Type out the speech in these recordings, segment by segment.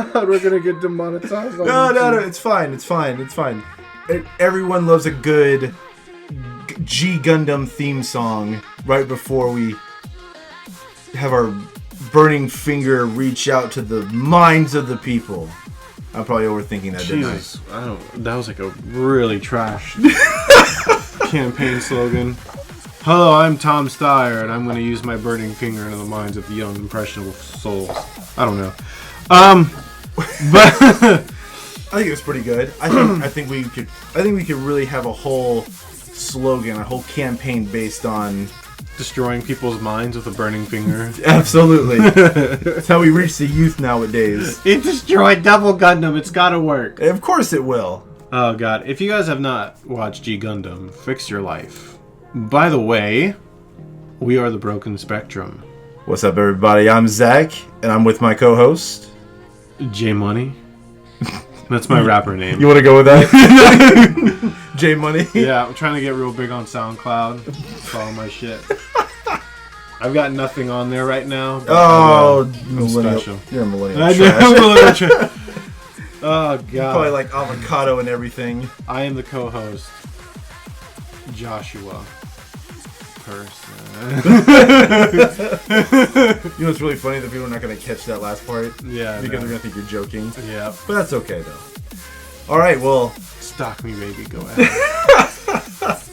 god, we're gonna get demonetized. No, it's fine. Everyone loves a good G Gundam theme song right before we have our burning finger reach out to the minds of the people. I'm probably overthinking that, Jesus, that was like a really trash campaign slogan. Hello, I'm Tom Steyer, and I'm going to use my burning finger into the minds of the young, impressionable souls. I don't know. But I think it was pretty good. I think we could really have a whole slogan, a whole campaign based on destroying people's minds with a burning finger. Absolutely. That's how we reach the youth nowadays. It destroyed Double Gundam. It's got to work. Of course it will. Oh god, if you guys have not watched G Gundam, fix your life. By the way, we are the Broken Spectrum. What's up, everybody? I'm Zach, and I'm with my co-host J Money. That's my rapper name. You want to go with that? J Money. Yeah, I'm trying to get real big on SoundCloud. Follow my shit. I've got nothing on there right now. Oh, I'm special. You're a millennial I trash. am millennial trash. Oh god. Probably like avocado and everything. I am the co-host, Joshua. Person. You know what's really funny? That people are not going to catch that last part. Yeah, because they're going to think you're joking. Yeah, but that's okay though. All right, well, stalk me, baby. Go ahead.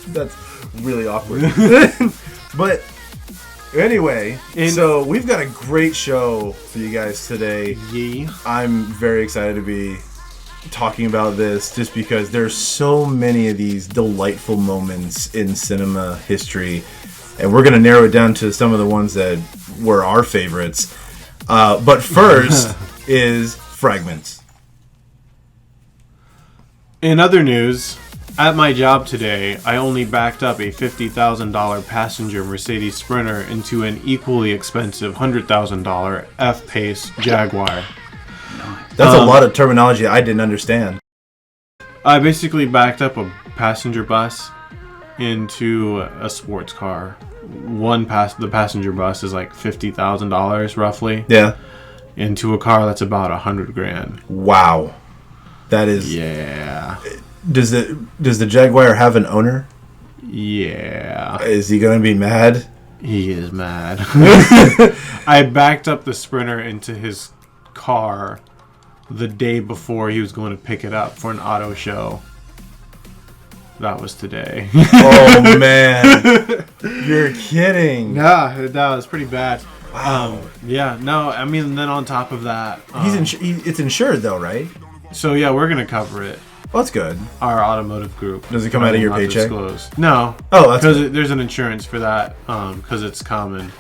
That's really awkward. But anyway, so we've got a great show for you guys today. Yeah. I'm very excited to be talking about this just because there's so many of these delightful moments in cinema history, and we're going to narrow it down to some of the ones that were our favorites. But first is Fragments. In other news, at my job today, I only backed up a $50,000 passenger Mercedes Sprinter into an equally expensive $100,000 F-Pace Jaguar. That's a lot of terminology I didn't understand. I basically backed up a passenger bus into a sports car. The passenger bus is like $50,000 roughly. Yeah. Into a car that's about $100,000. Wow. That is. Yeah. Does the Jaguar have an owner? Yeah. Is he gonna be mad? He is mad. I backed up the Sprinter into his car the day before he was going to pick it up for an auto show. That was today. Oh man, you're kidding. Nah, that was pretty bad. Wow. Yeah, no, I mean, then on top of that, it's insured though, right? So yeah, we're gonna cover it. Well, that's good. Our automotive group. Does it come out of your paycheck? No. Oh, that's because there's an insurance for that. Because it's common.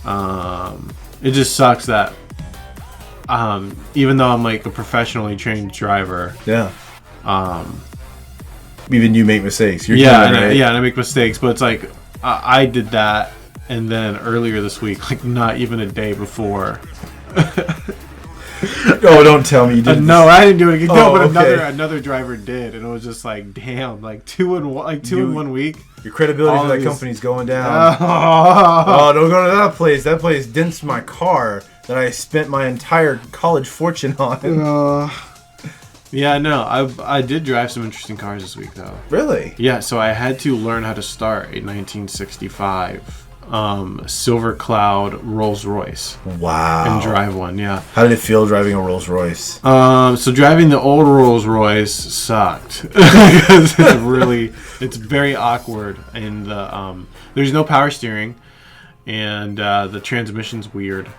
It just sucks that. Even though I'm like a professionally trained driver. Yeah. Even you make mistakes. You're right? Yeah, and I make mistakes, but it's like I did that, and then earlier this week, like not even a day before. Oh, don't tell me you did. No, I didn't do it. No, but another driver did, and it was just like, damn, like two in 1 week. Your credibility for that company's going down. Oh, don't go to that place. That place dents my car that I spent my entire college fortune on. Yeah, no, I did drive some interesting cars this week though. Really? Yeah, so I had to learn how to start a 1965 Silver Cloud Rolls Royce. Wow. And drive one, yeah. How did it feel driving a Rolls Royce? So driving the old Rolls Royce sucked. Because it's very awkward, and there's no power steering, and the transmission's weird.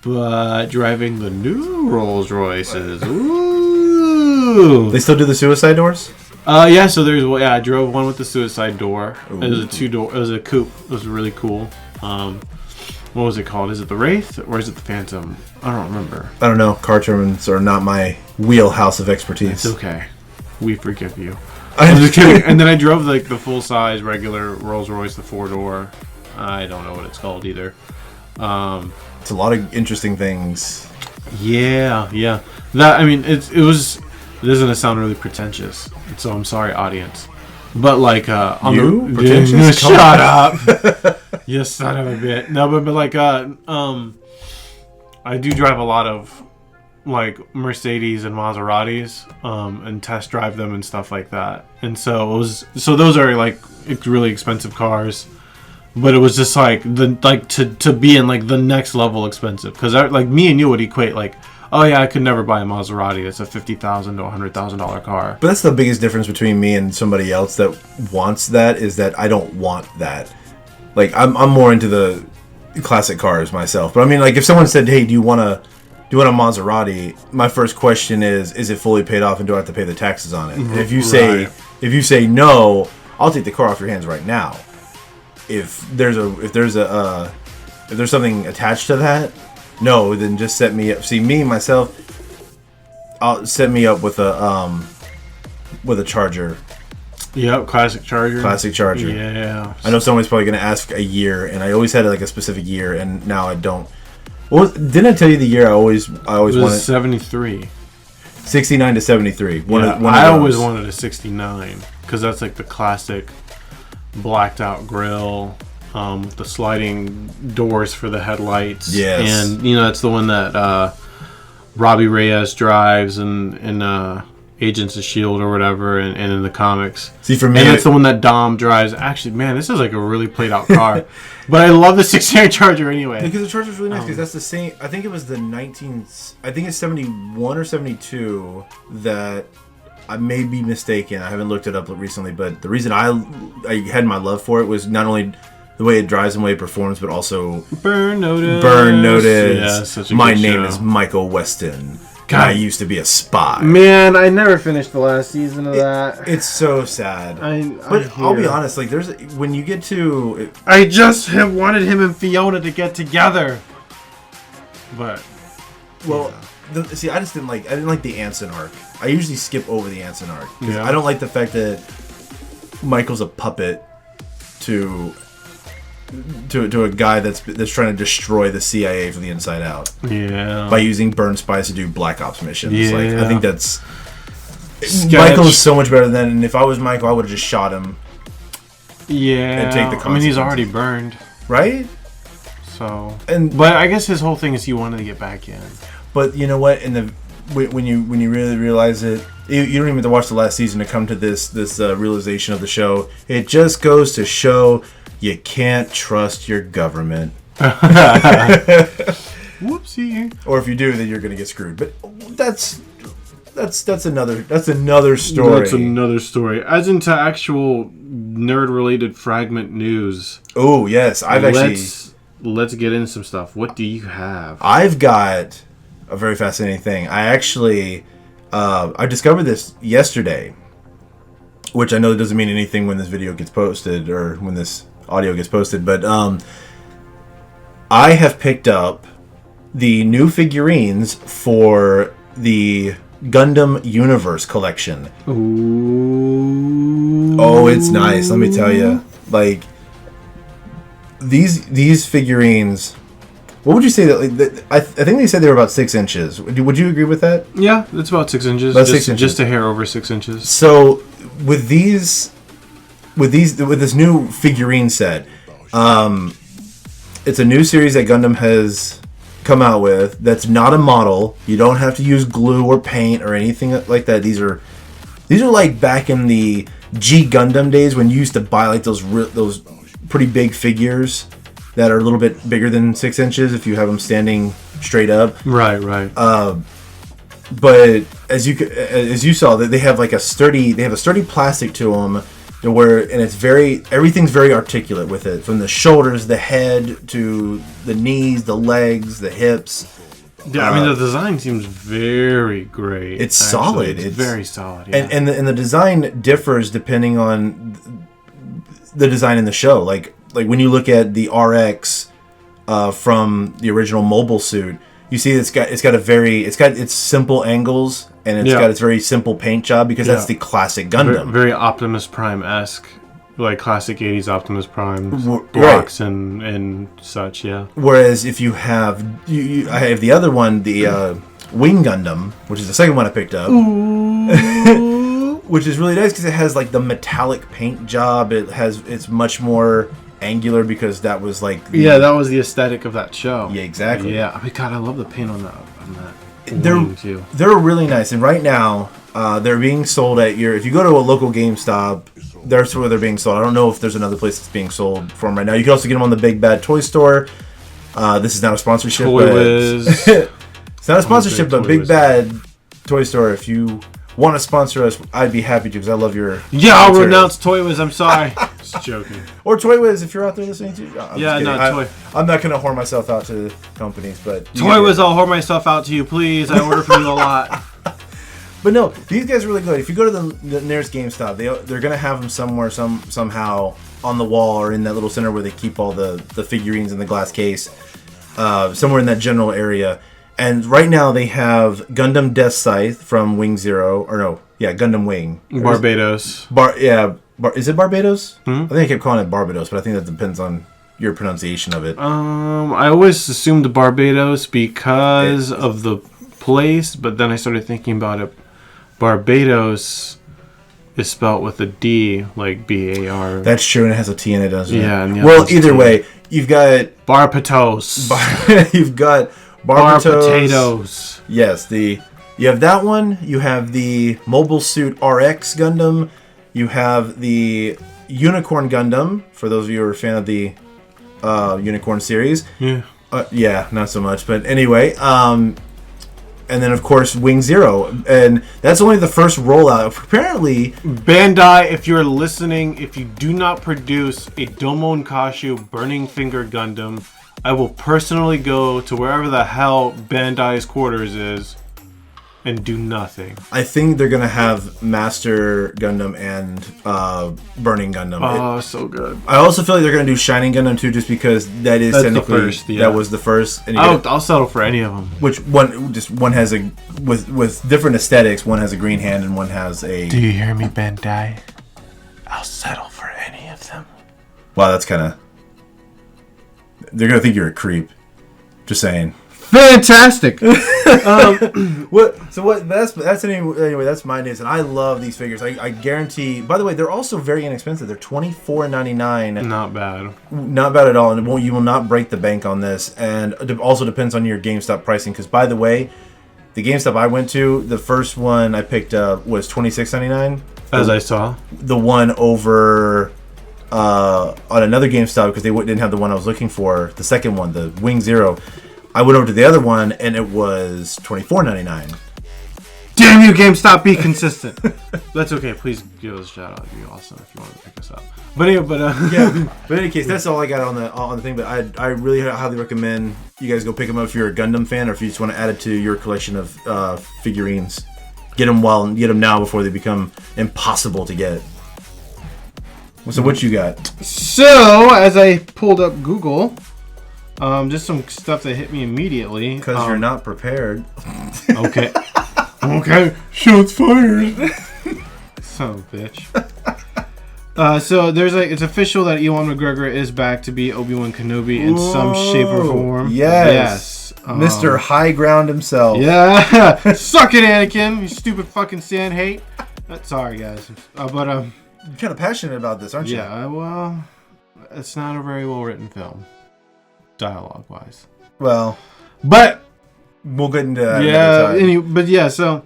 But driving the new Rolls Royces, ooh. They still do the suicide doors? Yeah, so I drove one with the suicide door. Ooh. It was a 2-door. It was a coupe. It was really cool. What was it called? Is it the Wraith or is it the Phantom? I don't remember. I don't know. Car terms are not my wheelhouse of expertise. It's okay. We forgive you. I'm just kidding. And then I drove like the full size regular Rolls Royce, the 4-door. I don't know what it's called either. It's a lot of interesting things. Yeah. That it was. It doesn't sound really pretentious, so I'm sorry, audience. But like, pretentious? Shut up, you son of a bitch. No, but like, I do drive a lot of like Mercedes and Maseratis and test drive them and stuff like that. And so those are like really expensive cars, but it was just like to be in like the next level expensive, because like me and you would equate like, oh yeah, I could never buy a Maserati. It's a $50,000 to $100,000 car. But that's the biggest difference between me and somebody else that wants that, is that I don't want that. Like I'm more into the classic cars myself. But I mean, like if someone said, hey, do you want a Maserati? My first question is it fully paid off and do I have to pay the taxes on it? And if you say no, I'll take the car off your hands right now. If there's something attached to that, no, then just set me up. See, me myself, I'll set me up with a Charger. Yep, classic Charger. Classic Charger. Yeah. I know someone's probably gonna ask a year, and I always had like a specific year, and now I don't. Well, didn't I tell you the year I always wanted? 73. 69 to 73. I always wanted a 69 because that's like the classic blacked out grille, the sliding doors for the headlights. Yes. And that's the one that Robbie Reyes drives in Agents of S.H.I.E.L.D. or whatever, and in the comics. See, for me, and that's the one that Dom drives. Actually, man, this is like a really played out car. But I love the 69 Charger anyway. Because the Charger's really nice, because that's the same. I think it was I think it's 71 or 72 that I may be mistaken. I haven't looked it up recently, but the reason I had my love for it was not only the way it drives and the way it performs, but also Burn Notice. Yeah, such a My good name show. is Michael Weston. God. I used to be a spy. Man, I never finished the last season of that. It's so sad. But I'll be honest, like when you get to... I just have wanted him and Fiona to get together. But... Well, see, I didn't like the Anson arc. I usually skip over the Anson arc. Yeah. I don't like the fact that Michael's a puppet to a guy that's trying to destroy the CIA from the inside out. Yeah. By using burn spies to do black ops missions. Yeah. Like, I think that's... Sketch. Michael's so much better than... And if I was Michael, I would have just shot him. Yeah. And take the consequences. I mean, he's already burned. Right? So... But I guess his whole thing is he wanted to get back in. But you know what? When you really realize it, you don't even have to watch the last season to come to this realization of the show. It just goes to show you can't trust your government. Whoopsie. Or if you do, then you're gonna get screwed. But that's another story. That's another story. As into actual nerd-related fragment news. Oh yes, Let's get into some stuff. What do you have? I've got a very fascinating thing. I discovered this yesterday, which I know doesn't mean anything when this video gets posted or when this audio gets posted, but I have picked up the new figurines for the Gundam Universe collection. Ooh. Oh, it's nice. Let me tell you. Like, these figurines... What would you say that? I think they said they were about 6 inches. Would you agree with that? Yeah, it's about 6 inches. About 6 inches. Just a hair over 6 inches. So with this new figurine set, it's a new series that Gundam has come out with. That's not a model. You don't have to use glue or paint or anything like that. These are like back in the G Gundam days when you used to buy like those pretty big figures that are a little bit bigger than 6 inches if you have them standing straight up. Right. But as you saw, that they have a sturdy plastic to them, everything's very articulate with it, from the shoulders, the head to the knees, the legs, the hips. Yeah, I mean the design seems very great. It's solid. It's very solid. Yeah. And the design differs depending on the design in the show. Like when you look at the RX from the original mobile suit, you see it's got its simple angles and it's got its very simple paint job because that's the classic Gundam. Very Optimus Prime-esque, like classic 80s Optimus Prime blocks and such. Yeah. Whereas if you have I have the other one, the Wing Gundam, which is the second one I picked up. Which is really nice because it has like the metallic paint job. It's much more angular because that was like that was the aesthetic of that show. Yeah, exactly. Yeah, I mean, God, I love the paint on that. They're really nice, and right now they're being sold at if you go to a local GameStop, that's where they're being sold. I don't know if there's another place that's being sold for them right now. You can also get them on the Big Bad Toy Store. This is not a sponsorship. Toy Wiz. It's not a sponsorship, but Big Bad Toy Store. If you want to sponsor us, I'd be happy to because I love your. Yeah, I'll renounce Toy Wiz. I'm sorry. Just joking. Or Toy Wiz if you're out there listening to. Toy. I'm not gonna whore myself out to companies, but Toy Wiz, I'll whore myself out to you, please. I order from you a lot. But no, these guys are really good. If you go to the nearest GameStop, they're gonna have them somewhere, somehow on the wall or in that little center where they keep all the figurines in the glass case, somewhere in that general area. And right now they have Gundam Death Scythe from Wing Zero, Gundam Wing. Barbados. Is it Barbados? I think I kept calling it Barbados, but I think that depends on your pronunciation of it. I always assumed Barbados because of the place, but then I started thinking about it. Barbados is spelled with a D, like B-A-R. That's true, and it has a T in it, doesn't it? Yeah. Well, either way, you've got Barbados. You've got Bar potatoes. Yes, you have that one. You have the Mobile Suit RX Gundam. You have the Unicorn Gundam. For those of you who are a fan of the Unicorn series. Yeah. Not so much, but anyway. And then, of course, Wing Zero. And that's only the first rollout. Apparently... Bandai, if you're listening, if you do not produce a Domon Kashu Burning Finger Gundam, I will personally go to wherever the hell Bandai's quarters is and do nothing. I think they're going to have Master Gundam and Burning Gundam. Oh, so good. I also feel like they're going to do Shining Gundam too, just because that's technically the first, that was the first. And I'll settle for any of them. Which one has a with different aesthetics. One has a green hand and one has a. Do you hear me, Bandai? I'll settle for any of them. Wow, that's kind of. They're going to think you're a creep. Just saying. Fantastic. That's anyway. That's my news, and I love these figures. I guarantee. By the way, they're also very inexpensive. They're $24.99. Not bad. Not bad at all, and you will not break the bank on this. And it also depends on your GameStop pricing. Because by the way, the GameStop I went to, the first one I picked up was $26.99. As I saw, the one over on another GameStop because they didn't have the one I was looking for. The second one, the Wing Zero. I went over to the other one, and it was $24.99. Damn you, GameStop, be consistent. That's okay. Please give us a shout out. It'd be awesome if you want to pick us up. But anyway, But in any case, that's all I got on the thing. But I really highly recommend you guys go pick them up if you're a Gundam fan, or if you just want to add it to your collection of figurines. Get them now before they become impossible to get. So what you got? So as I pulled up Google. Just some stuff that hit me immediately. Because you're not prepared. Okay. Okay. Shots fired. Son of a bitch. So it's official that Ewan McGregor is back to be Obi-Wan Kenobi in some shape or form. Yes. Mr. High Ground himself. Yeah. Suck it, Anakin. You stupid fucking sand hate. Sorry, guys. You're kind of passionate about this, aren't you? Yeah. Well, it's not a very well written film. Dialogue wise, but we'll get into that. So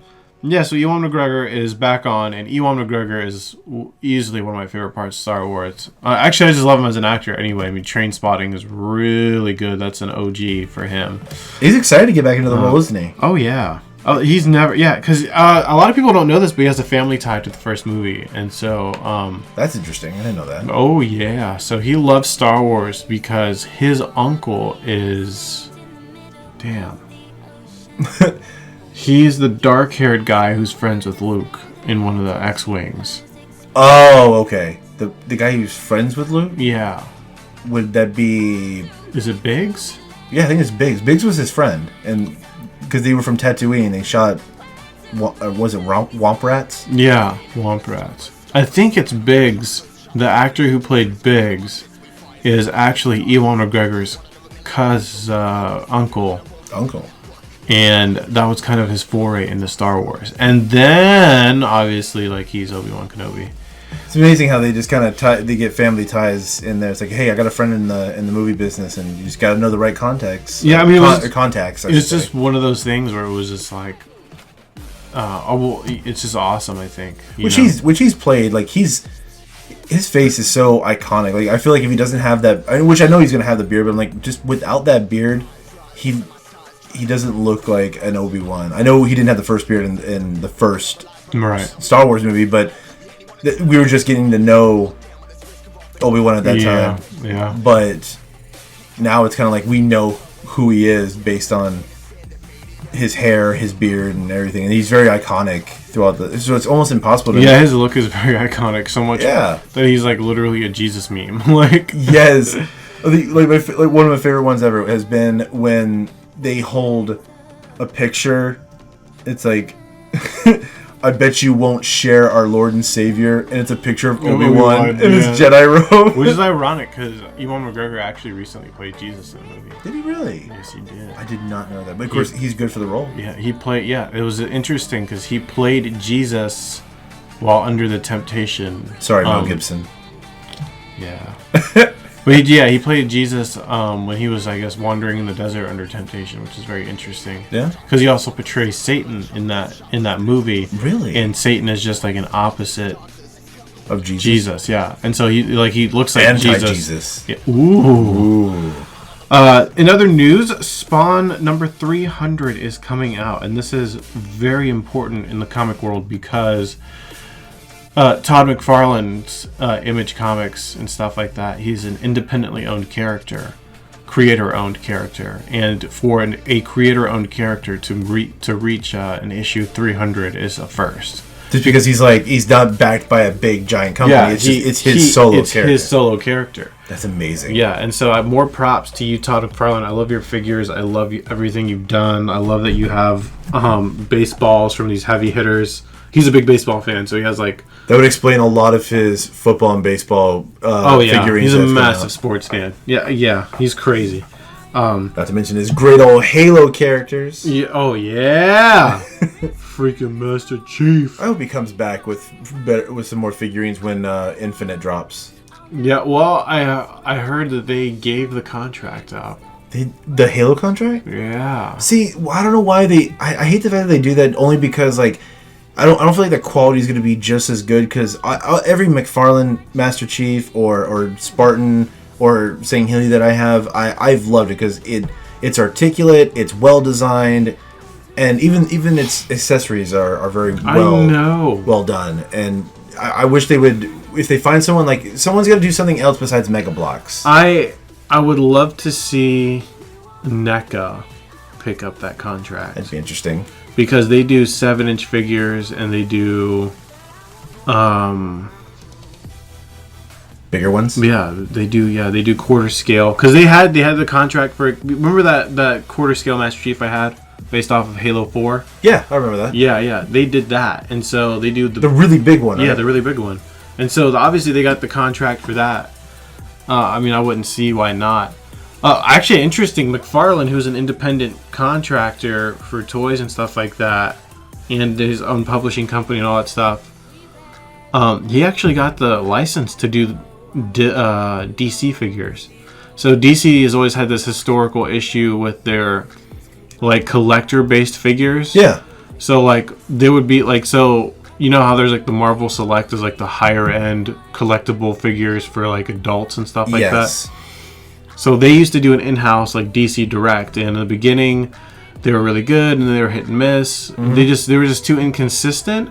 Ewan McGregor is back on, and Ewan McGregor is easily one of my favorite parts of Star Wars. Actually, I just love him as an actor. Anyway, I mean, Train Spotting is really good. That's an OG for him. He's excited to get back into the role, isn't he? Oh yeah. Oh, he's never, because a lot of people don't know this, but he has a family tie to the first movie, and so that's interesting. I didn't know that. Oh yeah, so he loves Star Wars because his uncle is, he's the dark-haired guy who's friends with Luke in one of the X-wings. Oh, okay. The guy who's friends with Luke. Yeah. Would that be? Is it Biggs? Yeah, I think it's Biggs. Biggs was his friend, and. Because they were from Tatooine, they shot. Was it Womp Rats? Yeah, Womp Rats. I think it's Biggs. The actor who played Biggs is actually Ewan McGregor's uncle. And that was kind of his foray into Star Wars. And then, obviously, he's Obi-Wan Kenobi. It's amazing how they just kind of they get family ties in there. It's like, hey, I got a friend in the movie business, and you just got to know the right contacts. Yeah, I mean, contacts. It's just one of those things where it was just like, it's just awesome. I think which he's played like his face is so iconic. Like I feel like if he doesn't have that, which I know he's gonna have the beard, but like just without that beard, he doesn't look like an Obi-Wan. I know he didn't have the first beard in the first Star Wars movie, but we were just getting to know Obi-Wan at that time. Yeah. But now it's kind of like we know who he is based on his hair, his beard, and everything. And he's very iconic throughout so it's almost impossible to... Yeah, his look is very iconic. So much that he's like literally a Jesus meme. Like... Yes. Like one of my favorite ones ever has been when they hold a picture. It's like... I bet you won't share our Lord and Savior, and it's a picture of Obi-Wan in his Jedi robe. Which is ironic, because Ewan McGregor actually recently played Jesus in the movie. Did he really? Yes, he did. I did not know that. But of course, he's good for the role. Yeah, it was interesting, because he played Jesus while under the temptation. Sorry, Mel Gibson. Yeah. But he played Jesus when he was, I guess, wandering in the desert under temptation, which is very interesting. Yeah. Because he also portrays Satan in that movie. Really? And Satan is just like an opposite of Jesus. Jesus, yeah. And so he looks like anti-Jesus. Yeah. Ooh. In other news, Spawn number 300 is coming out, and this is very important in the comic world because Todd McFarlane's Image Comics and stuff like that, he's an independently owned character, creator-owned character, and for a creator-owned character to reach an issue 300 is a first. Just because he's not backed by a big giant company. Yeah, it's his solo character. It's his solo character. That's amazing. Yeah, and so more props to you, Todd McFarlane. I love your figures. I love everything you've done. I love that you have baseballs from these heavy hitters. He's a big baseball fan, so he has like... That would explain a lot of his football and baseball figurines. He's a massive sports fan. Yeah, he's crazy. Not to mention his great old Halo characters. Yeah, oh, yeah! Freaking Master Chief. I hope he comes back with some more figurines when Infinite drops. Yeah, well, I heard that they gave the contract up. The Halo contract? Yeah. See, I don't know why I hate the fact that they do that only because, like... I don't feel like the quality is going to be just as good because every McFarlane Master Chief or Spartan or Sangheili that I have, I've loved it because it's articulate, it's well designed, and even its accessories are very well done. And I wish they would, if they find someone's got to do something else besides Mega Bloks. I would love to see NECA pick up that contract. That'd be interesting. Because they do 7-inch figures and they do bigger ones. Yeah, they do quarter scale. Because they had the contract for. Remember that quarter scale Master Chief I had based off of Halo 4. Yeah, I remember that. Yeah, they did that, and so they do the really big one. Yeah, right? the really big one, and so obviously they got the contract for that. I mean, I wouldn't see why not. Actually, interesting, McFarlane, who's an independent contractor for toys and stuff like that, and his own publishing company and all that stuff, he actually got the license to do DC figures. So DC has always had this historical issue with their, like, collector-based figures. Yeah. So, like, there would be, like, so... You know how there's, like, the Marvel Select is, like, the higher-end collectible figures for, like, adults and stuff like that? So they used to do an in-house, like, DC Direct, and in the beginning, they were really good, and then they were hit and miss. Mm-hmm. They were just too inconsistent.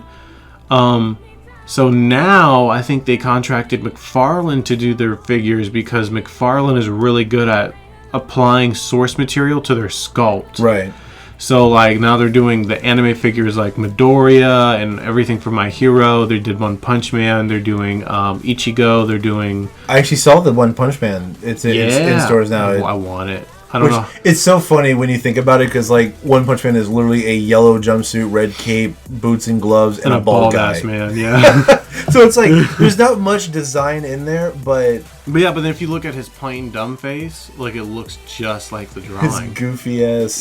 So now, I think they contracted McFarlane to do their figures because McFarlane is really good at applying source material to their sculpt. Right. So, like, now they're doing the anime figures like Midoriya and everything from My Hero. They did One Punch Man. They're doing Ichigo. They're doing... I actually saw the One Punch Man. It's in stores now. I want it. I don't know. It's so funny when you think about it because, like, One Punch Man is literally a yellow jumpsuit, red cape, boots and gloves, and a bald guy. Ass man, yeah. So it's like, there's not much design in there, but... But then if you look at his plain dumb face, like, it looks just like the drawing. His goofy-ass,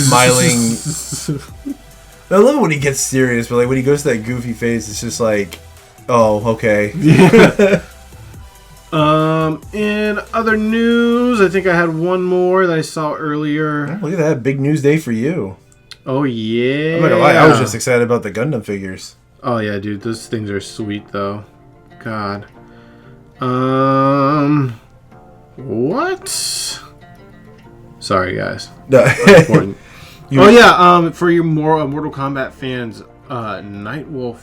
smiling... I love it when he gets serious, but, like, when he goes to that goofy face, it's just like... Oh, okay. Yeah. In other news, I think I had one more that I saw earlier. Oh, look at that. Big news day for you. Oh, yeah. I'm not gonna lie, I was just excited about the Gundam figures. Oh, yeah, dude. Those things are sweet, though. God. What? Sorry, guys. Important. For your more Mortal Kombat fans, Nightwolf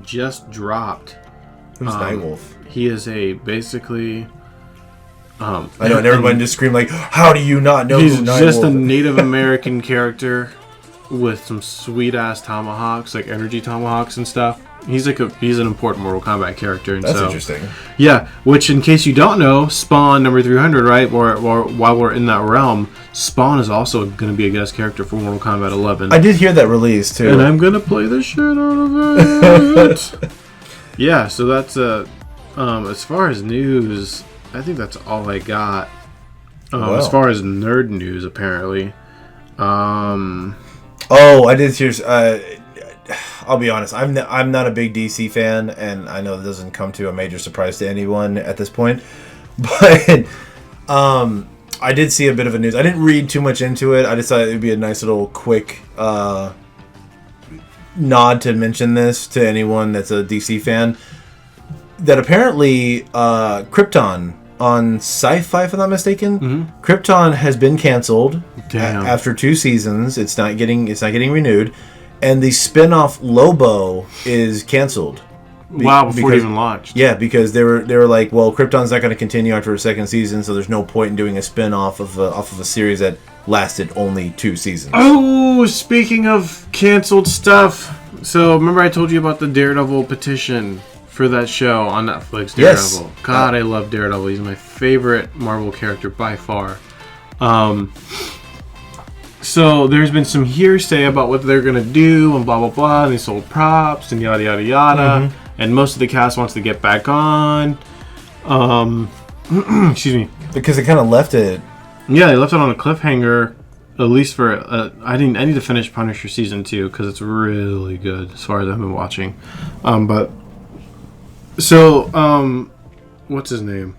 just dropped. Who's Nightwolf? He is basically... I know, and everyone just screamed like, how do you not know he's who Nightwolf just a Native American character with some sweet-ass tomahawks, like energy tomahawks and stuff. He's an important Mortal Kombat character. And That's interesting. Yeah, which, in case you don't know, Spawn number 300, right? While we're in that realm, Spawn is also going to be a guest character for Mortal Kombat 11. I did hear that release, too. And I'm going to play the shit out of it. Yeah, so that's, as far as news, I think that's all I got. Wow. As far as nerd news, apparently. Oh, I did hear... I'll be honest. I'm not a big DC fan, and I know that doesn't come to a major surprise to anyone at this point. But I did see a bit of a news. I didn't read too much into it. I just thought it would be a nice little quick nod to mention this to anyone that's a DC fan. That apparently Krypton on Sci-Fi, if I'm not mistaken, Krypton has been canceled after 2 seasons. It's not getting renewed. And the spin-off Lobo is canceled. Before it even launched. Yeah, because they were like, well, Krypton's not going to continue after a 2nd season, so there's no point in doing a spin-off of a series that lasted only 2 seasons. Oh, speaking of canceled stuff, so remember I told you about the Daredevil petition for that show on Netflix, Daredevil. Yes. God, I love Daredevil. He's my favorite Marvel character by far. So there's been some hearsay about what they're going to do and blah, blah, blah. And they sold props and yada, yada, yada. And most of the cast wants to get back on. Excuse me. Because they kind of left it. Yeah, they left it on a cliffhanger. At least for... I need to finish Punisher Season 2 because it's really good as far as I've been watching. What's his name?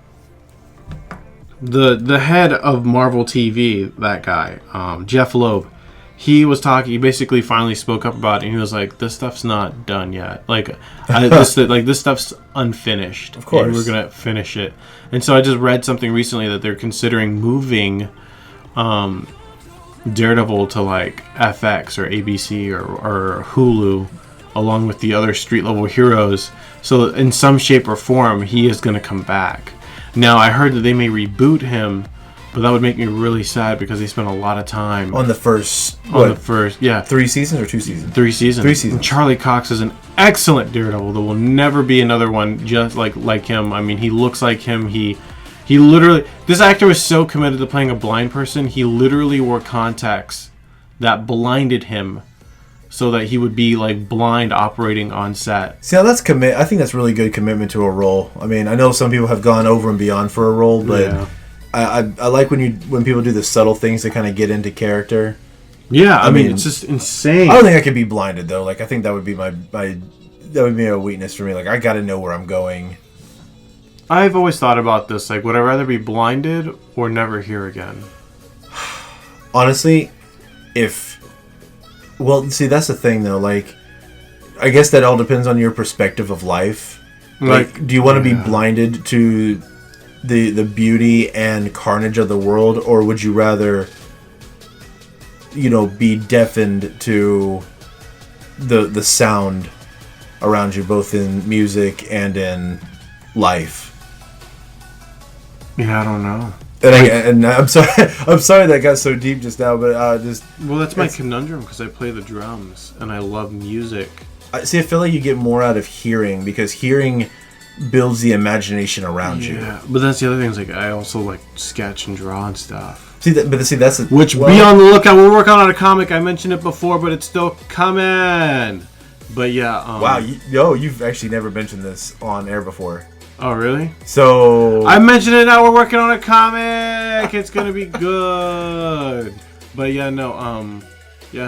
The head of Marvel TV, that guy, Jeff Loeb, he was talking. He basically finally spoke up about it, and he was like, "This stuff's not done yet. This stuff's unfinished. Of course, and we're gonna finish it." And so I just read something recently that they're considering moving Daredevil to like FX or ABC or Hulu, along with the other street level heroes. So in some shape or form, he is going to come back. Now, I heard that they may reboot him, but that would make me really sad because they spent a lot of time on the first. 3 seasons or 2 seasons? 3 seasons. 3 seasons. And Charlie Cox is an excellent Daredevil. There will never be another one just like him. I mean, he looks like him. He literally. This actor was so committed to playing a blind person. He literally wore contacts that blinded him, so that he would be like blind operating on set. See, now that's I think that's really good commitment to a role. I mean, I know some people have gone over and beyond for a role, but yeah. I like when people do the subtle things to kind of get into character. Yeah, I mean, it's just insane. I don't think I could be blinded though. Like, I think that would be that would be a weakness for me. Like, I got to know where I'm going. I've always thought about this. Like, would I rather be blinded or never hear again? Honestly, well, see, that's the thing, though. Like, I guess that all depends on your perspective of life. Like, do you want to be blinded to the beauty and carnage of the world, or would you rather, be deafened to the sound around you, both in music and in life? Yeah, I don't know. And I'm sorry. I'm sorry that got so deep just now, but well, that's my conundrum because I play the drums and I love music. I feel like you get more out of hearing because hearing builds the imagination around you. Yeah, but that's the other thing. Is like I also like sketch and draw and stuff. Be on the lookout. We're working on a comic. I mentioned it before, but it's still coming. But yeah. Wow, you've actually never mentioned this on air before. Oh, really? So... I mentioned it now. We're working on a comic. It's going to be good. But yeah, no.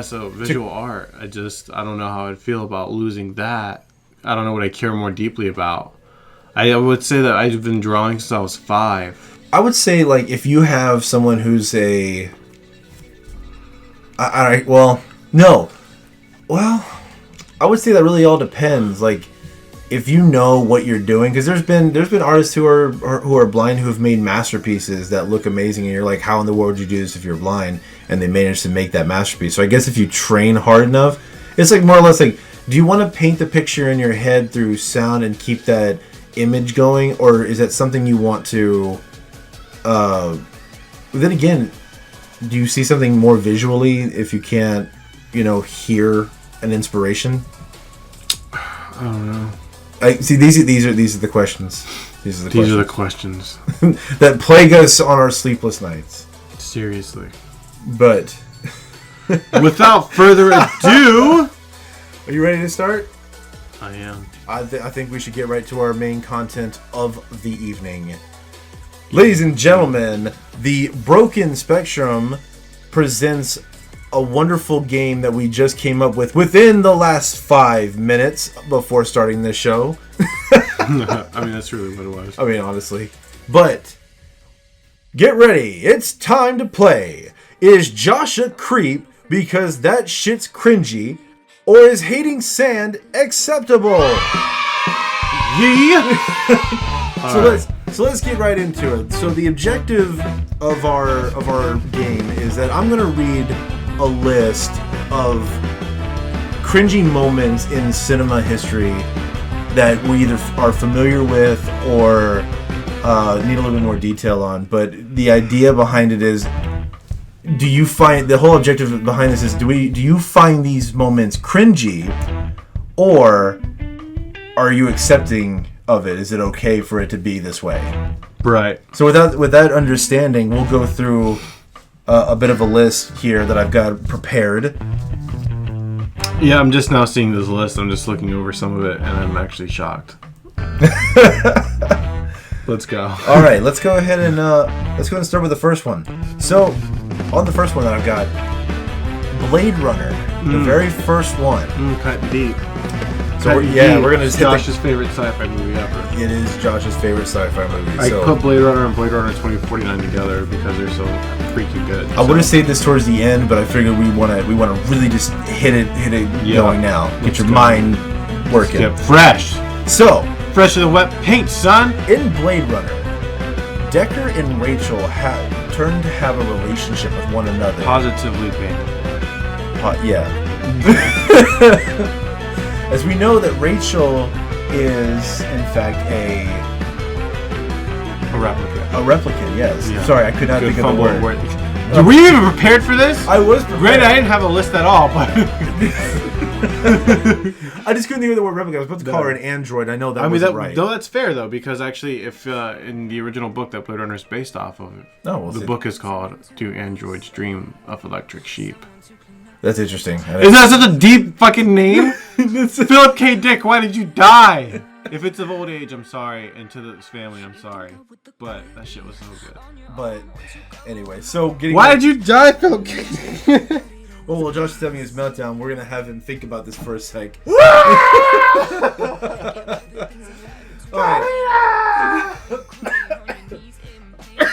So visual art. I don't know how I'd feel about losing that. I don't know what I care more deeply about. I would say that I've been drawing since I was 5. I would say, like, if you have someone who's a... I would say that really all depends. Like, if you know what you're doing, because there's been artists who are blind who have made masterpieces that look amazing, and you're like, how in the world would you do this if you're blind? And they managed to make that masterpiece. So I guess if you train hard enough, it's like more or less like, do you want to paint the picture in your head through sound and keep that image going, or is that something you want to? Then again, do you see something more visually if you can't, hear an inspiration? I don't know. See, these are the questions. These are the questions that plague us on our sleepless nights. Seriously. But without further ado, are you ready to start? I am. I think we should get right to our main content of the evening. Ladies and gentlemen, the Broken Spectrum presents a wonderful game that we just came up with within the last 5 minutes before starting this show. I mean, that's really what it was. I mean, honestly. But, get ready. It's time to play. Is Josh a creep because that shit's cringy? Or is hating sand acceptable? So let's get right into it. So the objective of our game is that I'm gonna read a list of cringy moments in cinema history that we either are familiar with or need a little bit more detail on. But the idea behind it is, do you find the whole objective behind this is do you find these moments cringy, or are you accepting of it? Is it okay for it to be this way? Right. So with that understanding, we'll go through a bit of a list here that I've got prepared. Yeah, I'm just now seeing this list. I'm just looking over some of it, and I'm actually shocked. Let's go. All right, let's go ahead and start with the first one. So, on the first one that I've got, Blade Runner, the very first one. Cut deep. So we're gonna just hit Josh's favorite sci-fi movie ever. It is Josh's favorite sci-fi movie. I put Blade Runner and Blade Runner 2049 together because they're so freaking good. I would have saved this towards the end, but I figured we want to really just hit it going now. Get your mind working. Get fresh. So, fresh as a wet paint, son. In Blade Runner, Deckard and Rachel turned to have a relationship with one another. Positively painful. Yeah. As we know that Rachel is, in fact, a replicant. A replicant, yes. Yeah. Sorry, I could not think of the word. Were you even prepared for this? I was prepared. Granted, I didn't have a list at all, but... I just couldn't think of the word replicant. I was about to call her an android. I know that wasn't right. No, that's fair, though, because actually, if in the original book that Blade Runner is based off of, the book is called Do Androids Dream of Electric Sheep? That's interesting. Is that such a deep fucking name? Philip K. Dick, why did you die? If it's of old age, I'm sorry. And to this family, I'm sorry. But that shit was so good. But anyway, so getting... Why did you die, Philip K. Dick? Well, while Josh is having his meltdown, we're going to have him think about this for a sec. Alright.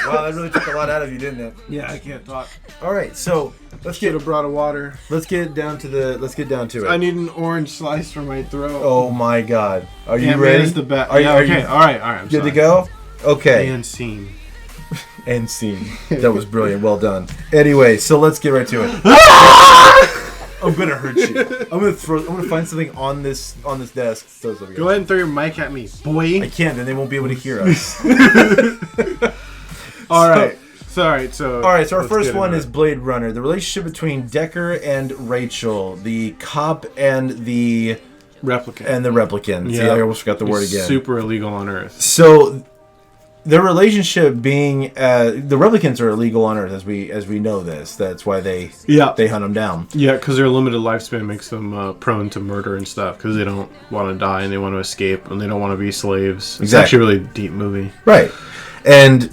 Wow, that really took a lot out of you, didn't it? Yeah, I can't talk. All right, so let's get a bottle of water. Let's get down to it. I need an orange slice for my throat. Oh my God! Are you ready? The bet. Are you okay? All right. I'm good to go. Okay. And scene. And scene. That was brilliant. Well done. Anyway, so let's get right to it. I'm gonna hurt you. I'm gonna find something on this desk. Go ahead and throw your mic at me, boy. I can't, then they won't be able to hear us. All right. So our first one is Blade Runner. The relationship between Deckard and Rachel, the cop and the replicant. Yeah. See, I almost forgot the word again. Super illegal on Earth. So their relationship being the replicants are illegal on Earth, as we know this. That's why they hunt them down. Yeah, because their limited lifespan makes them prone to murder and stuff. Because they don't want to die and they want to escape and they don't want to be slaves. It's actually a really deep movie. Right. And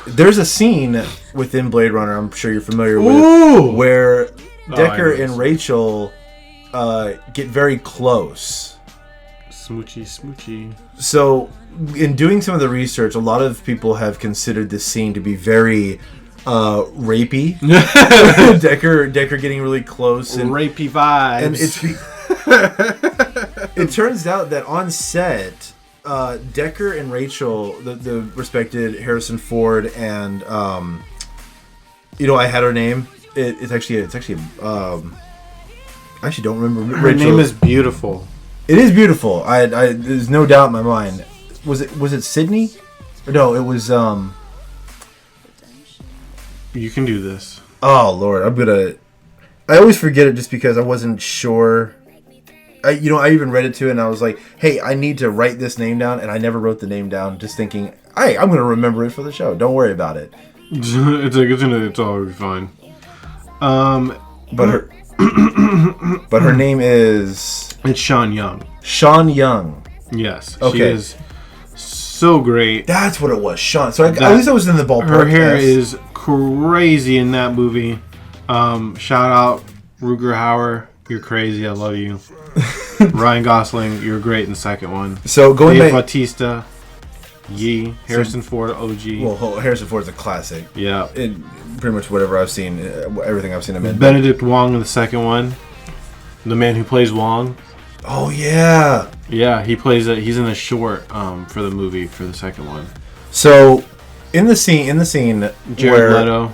there's a scene within Blade Runner, I'm sure you're familiar with, where Deckard and Rachel get very close. Smoochy. So, in doing some of the research, a lot of people have considered this scene to be very rapey. Decker getting really close. And rapey vibes. And it turns out that on set, Decker and Rachel, the respected Harrison Ford and, I had her name. It's actually I actually don't remember. Her name is beautiful. It is beautiful. There's no doubt in my mind. Was it Sydney? Or no, it was You can do this. Oh Lord, I always forget it just because I wasn't sure. I even read it too, and I was like, "Hey, I need to write this name down," and I never wrote the name down, just thinking, "Hey, I'm gonna remember it for the show. Don't worry about it." It's all fine. But her name is. It's Sean Young. Sean Young. Yes. Okay. She is so great. That's what it was, Sean. So at least I was in the ballpark. Her hair is crazy in that movie. Shout out Ruger Hauer. You're crazy. I love you. Ryan Gosling. You're great in the second one. So going Dave back. Bautista. Yee. Harrison Ford. OG. Well, Harrison Ford's a classic. Yeah. Pretty much whatever I've seen, everything I've seen him in. Benedict Wong in the second one. The man who plays Wong. Oh yeah. Yeah, he plays it. He's in the short for the movie for the second one. So, in the scene, Jared Leto,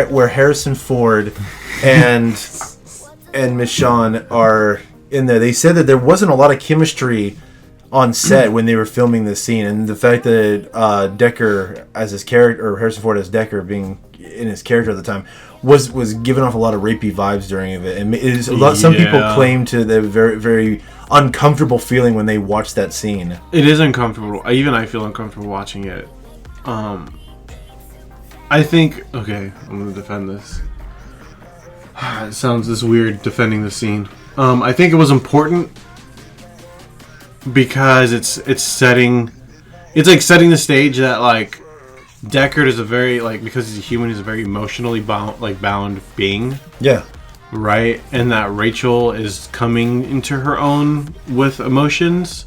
where Harrison Ford and Miss Sean are in there, they said that there wasn't a lot of chemistry on set when they were filming this scene, and the fact that Decker as his character, or Harrison Ford as Decker being in his character at the time, was giving off a lot of rapey vibes during it, and some people claim to the very, very uncomfortable feeling when they watch that scene. It is uncomfortable. I feel uncomfortable watching it. I think. Okay, I'm gonna defend this. It sounds this weird defending the scene. I think it was important because it's setting. It's like setting the stage that like Deckard is a very because he's a human, he's a very emotionally bound being. Yeah. Right, and that Rachel is coming into her own with emotions,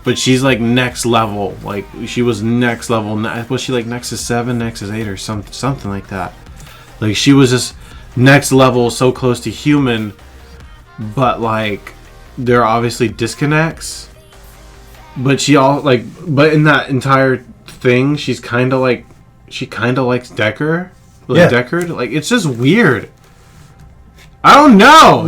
but she's like next level. Like she was next level. Was she like Nexus 7, Nexus 8, or something like that? Like she was just next level, so close to human, but like there are obviously disconnects. But but in that entire thing, she kind of likes Decker. Yeah. Deckard. Like it's just weird. I don't know.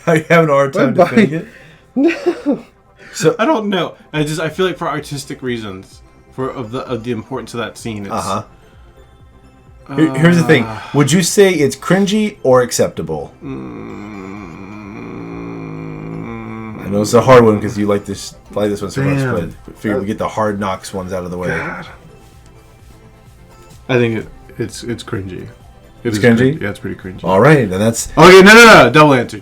Are you having a hard time defending it? No. So I don't know. I feel like for artistic reasons, of the importance of that scene. It's, Here's the thing. Would you say it's cringy or acceptable? I know it's a hard one because you like this one so much, but I figure we get the hard knocks ones out of the way. God. I think it's cringy. It's cringy? Yeah, it's pretty cringy. All right, then that's... Okay, no. Double answer.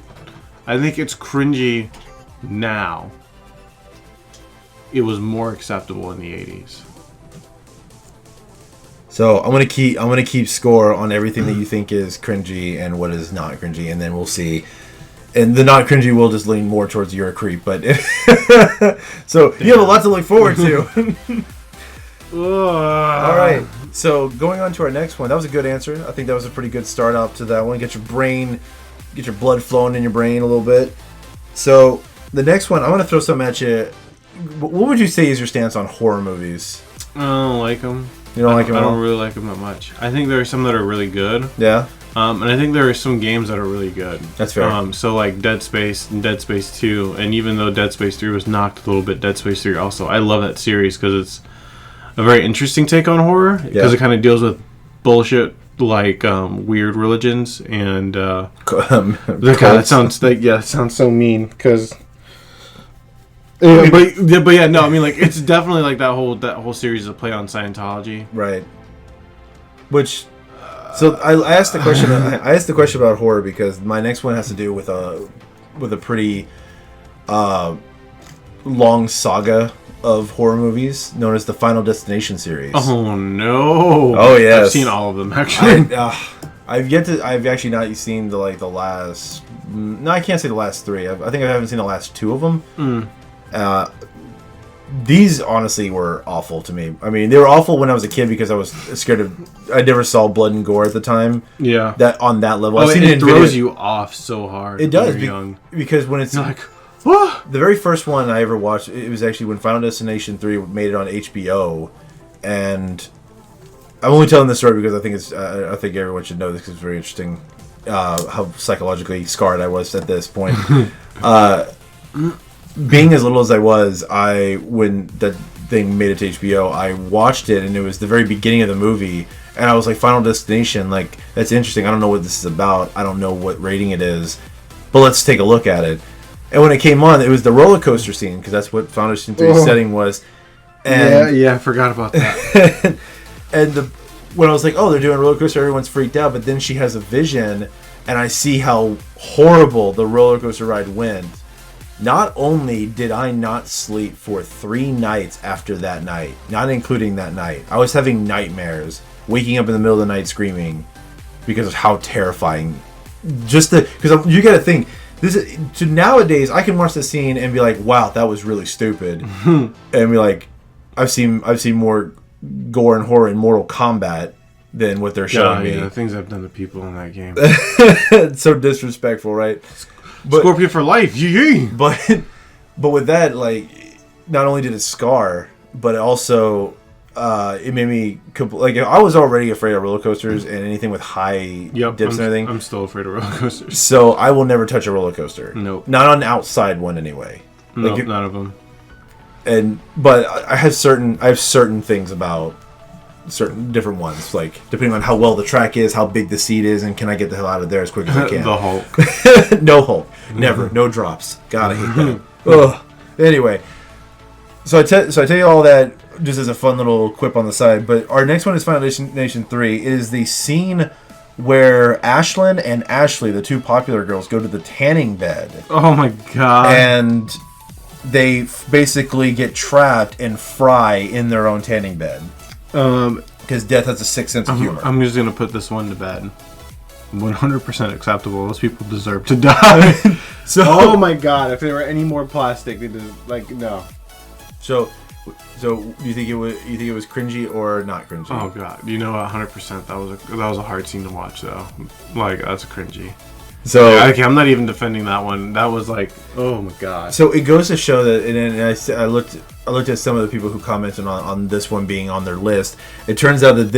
I think it's cringy now. It was more acceptable in the 80s. So I'm gonna keep score on everything that you think is cringy and what is not cringy, and then we'll see. And the not cringy will just lean more towards you're a creep, but... So you have a lot to look forward to. All right. So going on to our next one, that was a good answer. I think that was a pretty good start off to that one. Get your blood flowing in your brain a little bit. So the next one, I want to throw something at you. What would you say is your stance on horror movies? I don't like them. You don't like them? I don't really like them that much. I think there are some that are really good. Yeah. And I think there are some games that are really good. That's fair. So like Dead Space and Dead Space 2, and even though Dead Space 3 was knocked a little bit, Dead Space 3 also. I love that series because it's a very interesting take on horror because it kind of deals with bullshit like weird religions and it sounds so mean because but yeah, no, I mean like it's definitely like that whole series is a play on Scientology, right? Which so I asked the question about horror because my next one has to do with a pretty long saga of horror movies known as the Final Destination series. Oh no! Oh yes, I've seen all of them actually. I've actually not seen the last. No, I can't say the last 3. I think I haven't seen the last 2 of them. These honestly were awful to me. I mean, they were awful when I was a kid because I was scared of. I never saw blood and gore at the time. Yeah. That on that level. Oh, it throws you off so hard. It does. When you're young. Because when it's you're like, what? The very first one I ever watched, it was actually when Final Destination 3 made it on HBO, and I'm only telling this story because I think it's. I think everyone should know this because it's very interesting. How psychologically scarred I was at this point. Being as little as I was, when that thing made it to HBO, I watched it, and it was the very beginning of the movie, and I was like, Final Destination, like, that's interesting. I don't know what this is about. I don't know what rating it is, but let's take a look at it. And when it came on, it was the roller coaster scene, because that's what Final Destination 3's setting was. And yeah, I forgot about that. and when I was like, oh, they're doing a roller coaster, everyone's freaked out, but then she has a vision, and I see how horrible the roller coaster ride went. Not only did I not sleep for 3 nights after that night, not including that night, I was having nightmares, waking up in the middle of the night screaming because of how terrifying. Because you got to think, to nowadays I can watch the scene and be like, wow, that was really stupid, and be like, I've seen more gore and horror in Mortal Kombat than what they're showing me. Yeah, the things I've done to people in that game. It's so disrespectful, right? But, Scorpion for life, yee. But with that, like, not only did it scar, but it also it made me like, I was already afraid of roller coasters and anything with high dips and everything. I'm still afraid of roller coasters. So I will never touch a roller coaster. Nope. Not on an outside one anyway. No, like, none of them. But I have certain things about certain different ones, like depending on how well the track is, how big the seat is, and can I get the hell out of there as quick as I can. The Hulk. No Hulk. Never. No drops. God, I hate that. Ugh. Anyway, so I tell you all that just as a fun little quip on the side, but our next one is Final Destination 3. It is the scene where Ashlyn and Ashley, the two popular girls, go to the tanning bed. Oh my god. And they basically get trapped and fry in their own tanning bed. Because death has a sixth sense of humor. I'm just gonna put this one to bed. 100% acceptable. Those people deserve to die. Oh my god! If there were any more plastic, they just no. So you think it was cringy or not cringy? Oh god! 100% that was a hard scene to watch though. Like, that's cringy. So okay, I'm not even defending that one. That was like, oh my god. So it goes to show that, and I looked at some of the people who commented on this one being on their list. It turns out that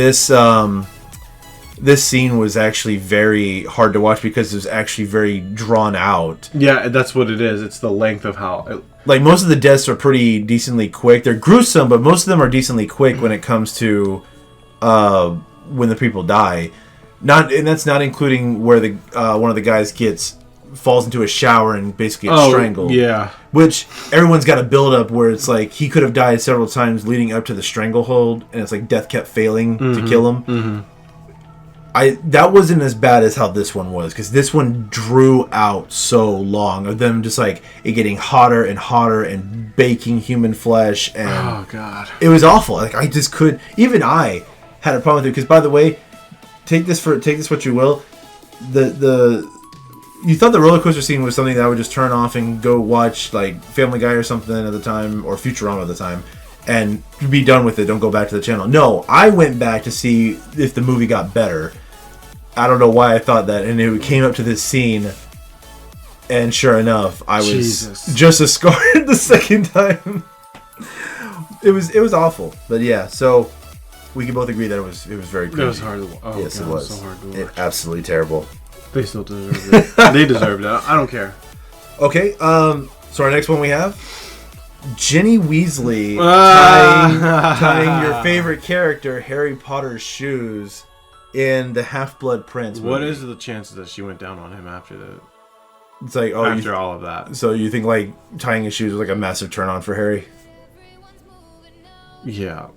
this scene was actually very hard to watch because it was actually very drawn out. Yeah, that's what it is. It's the length of how. Like, most of the deaths are pretty decently quick. They're gruesome, but most of them are decently quick when it comes to when the people die. And that's not including where the one of the guys falls into a shower and basically gets strangled. Yeah. Which everyone's got a build up where it's like he could have died several times leading up to the stranglehold, and it's like death kept failing to kill him. Mm-hmm. That wasn't as bad as how this one was, because this one drew out so long of them just like it getting hotter and hotter and baking human flesh, and oh god, it was awful. Like, I just could. Even I had a problem with it, because, by the way, take this what you will. You thought the roller coaster scene was something that I would just turn off and go watch, like, Family Guy or something at the time, or Futurama at the time, and be done with it. Don't go back to the channel. No, I went back to see if the movie got better. I don't know why I thought that, and it came up to this scene, and sure enough, I was just as scarred the second time. It was awful, but yeah. So we can both agree that it was very cringy. It was hard to watch. Oh, yes, god, it was. So hard to watch. It absolutely terrible. They still deserved it. They deserved it. I don't care. Okay, so our next one we have Ginny Weasley tying your favorite character, Harry Potter's shoes in the Half-Blood Prince movie. What is the chances that she went down on him after that? It's like, after all of that. So you think, like, tying his shoes was like a massive turn on for Harry? Yeah.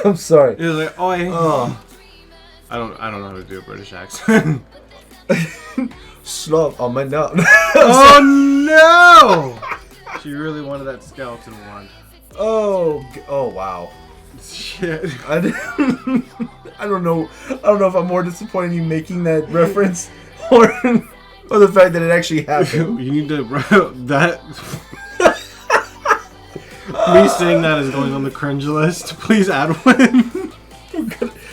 I'm sorry. It was like, I don't know how to do a British accent. Slop on my nut. Oh no! She really wanted that skeleton wand. Oh wow. Shit. I don't know if I'm more disappointed in you making that reference or the fact that it actually happened. You need to that. Me saying that is going on the cringe list. Please add one.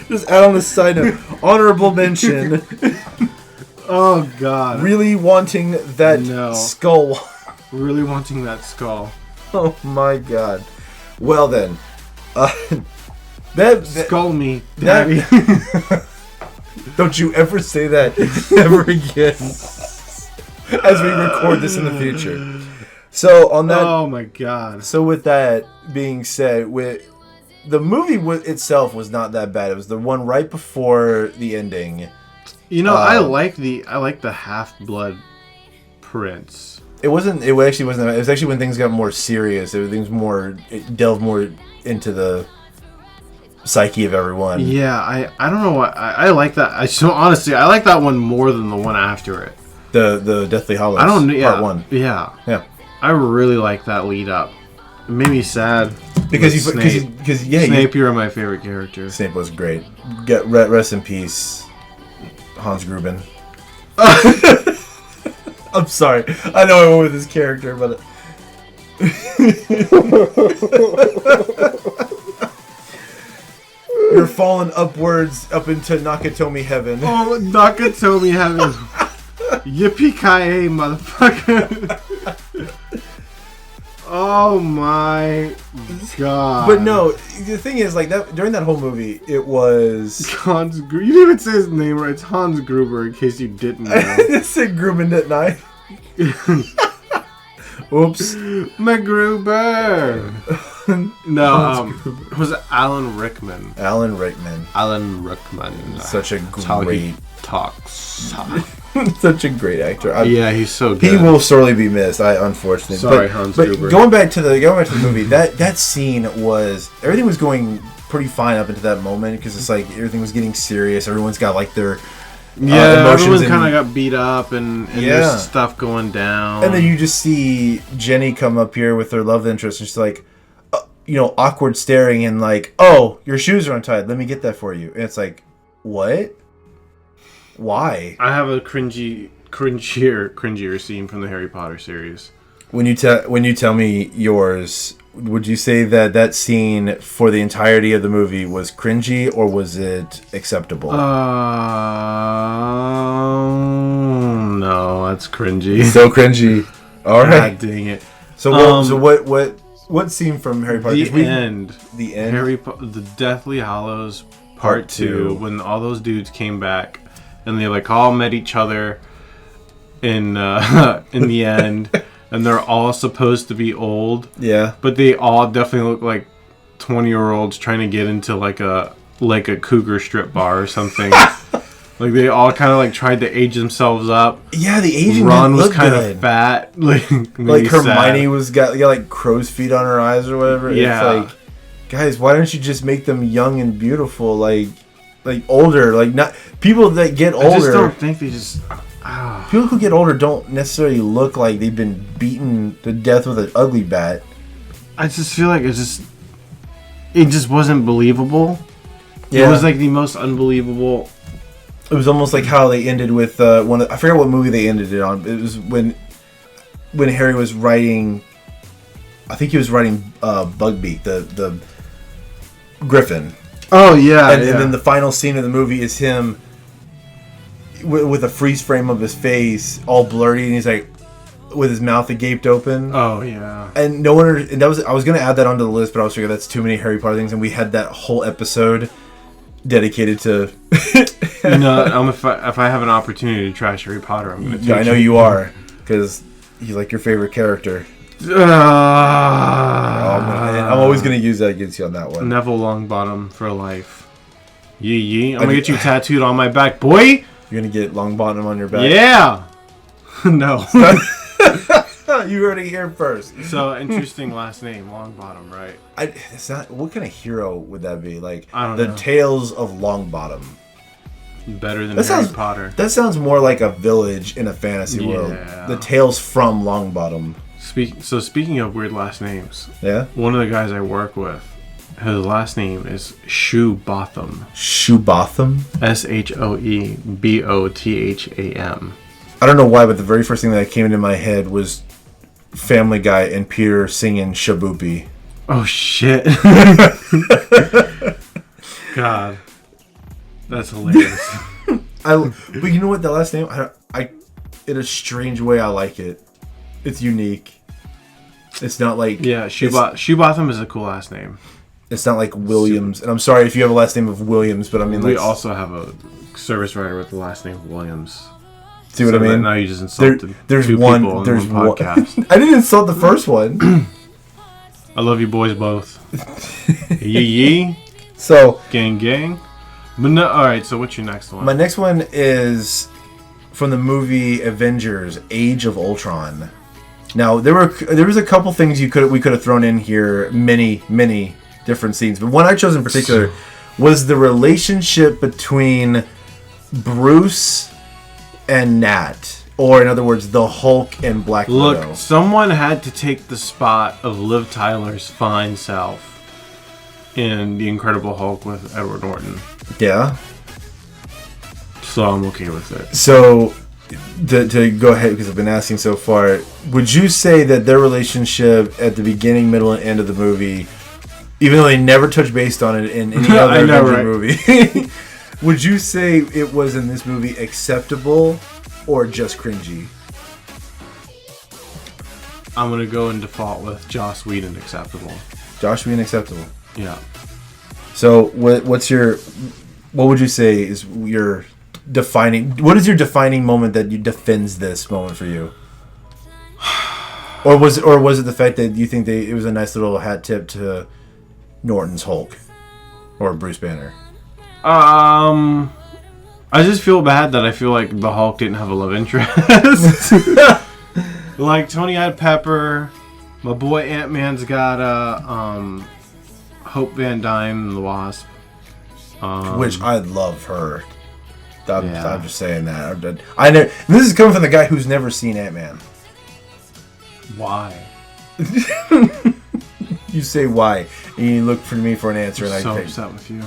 Just add on the side note. Honorable mention. Oh God. Really wanting that skull. Really wanting that skull. Oh my God. Well then. Skull me, Daddy. Don't you ever say that ever again. As we record this in the future. So on that. Oh my God. So with that being said, with the movie itself was not that bad. It was the one right before the ending. You know, I like the Half-Blood Prince. It actually wasn't. It was actually when things got more serious. It delved more into the psyche of everyone. Yeah, I don't know why I like that. So honestly, I like that one more than the one after it. The Deathly Hallows. Part 1. Yeah. I really like that lead up. It made me sad because Snape, you're my favorite character. Snape was great. Rest in peace, Hans Gruben. I'm sorry. I know I went with his character, but you're falling upwards up into Nakatomi heaven. Oh, Nakatomi heaven! Yippee-ki-yay, motherfucker! Oh my God! But no, the thing is, like that during that whole movie, it was Hans. You didn't even say his name right. It's Hans Gruber, in case you didn't know. I said Gruben, didn't I? Oops. MacGruber. No, it was Alan Rickman. Alan Rickman. Such a great talks. Such a great actor. Yeah, he's so good. He will sorely be missed. Unfortunately. Sorry, Hans Gruber. Going back to the movie, that scene was everything was going pretty fine up into that moment because it's like everything was getting serious. Everyone's got like their emotions. Everyone kind of got beat up and there's stuff going down. And then you just see Jenny come up here with her love interest, and she's like, awkward staring and like, oh, your shoes are untied. Let me get that for you. And it's like, what? Why? I have a cringier scene from the Harry Potter series. When you tell me yours, would you say that scene for the entirety of the movie was cringy or was it acceptable? No, that's cringy. So cringy. All right. God dang it. So what scene from Harry Potter? The end. The Deathly Hallows Part 2, when all those dudes came back. And they like all met each other in the end, and they're all supposed to be old. Yeah. But they all definitely look like 20-year-olds trying to get into like a cougar strip bar or something. Like they all kind of like tried to age themselves up. Yeah, the aging. Ron was kind of fat. Like Hermione got like crow's feet on her eyes or whatever. Yeah. It's like, guys, why don't you just make them young and beautiful? Like older, like not people that get older. I just don't think they just. People who get older don't necessarily look like they've been beaten to death with an ugly bat. I just feel like it just wasn't believable. Yeah. It was like the most unbelievable. It was almost like how they ended with one. I forget what movie they ended it on. It was when Harry was writing. I think he was writing Bugbeak, the Griffin. Oh yeah, and then the final scene of the movie is him with a freeze frame of his face, all blurry, and he's like with his mouth gaped open. Oh yeah, and no one. And that was I was gonna add that onto the list, but I was figuring that's too many Harry Potter things, and we had that whole episode dedicated to. If I have an opportunity to trash Harry Potter, I'm gonna. I know you are, because he's like your favorite character. I'm always going to use that against you on that one. Neville Longbottom for life. Yee. I'm going to get you tattooed on my back, boy. You're going to get Longbottom on your back? Yeah. No. You heard it here first. So, interesting last name, Longbottom, right? It's not. What kind of hero would that be? Like, I don't know. Tales of Longbottom. Better than Harry Potter. That sounds more like a village in a fantasy world. The Tales from Longbottom. Speaking of weird last names, yeah, one of the guys I work with His last name is Shoebotham. Shoebotham? Shoebotham. I don't know why, but the very first thing that came into my head was Family Guy and Peter singing Shaboopy. Oh, shit. God. That's hilarious. But you know what? The last name, I in a strange way, I like it. It's unique. It's not like... Yeah, Shoebotham is a cool last name. It's not like Williams. And I'm sorry if you have a last name of Williams, but I mean... We also have a service writer with the last name of Williams. See what I mean? Now you just insulted there's two one, people there's in one podcast. I didn't insult the first one. I love you boys both. Yee. So... Gang. But no, alright, so what's your next one? My next one is from the movie Avengers: Age of Ultron. Now there was a couple things we could have thrown in here, many different scenes, but one I chose in particular was the relationship between Bruce and Nat, or in other words, the Hulk and Black Widow. Look, someone had to take the spot of Liv Tyler's fine self in The Incredible Hulk with Edward Norton. Yeah. So I'm okay with it. So, to go ahead, because I've been asking so far, would you say that their relationship at the beginning, middle, and end of the movie, even though they never touch base on it in any other Avenger movie, would you say it was in this movie acceptable or just cringy? I'm going to go in default with Joss Whedon acceptable. Joss Whedon acceptable. Yeah. So, what would you say is your defining... What is your defining moment that defends this moment for you? Or was it the fact that you think it was a nice little hat tip to Norton's Hulk? Or Bruce Banner? I just feel bad that I feel like the Hulk didn't have a love interest. Like, Tony had Pepper. My boy Ant-Man's got Hope Van Dyne and the Wasp. Which I love her. I'm just saying that. I know this is coming from the guy who's never seen Ant-Man. Why? You say why, and you look for me for an answer, and I'm so upset with you.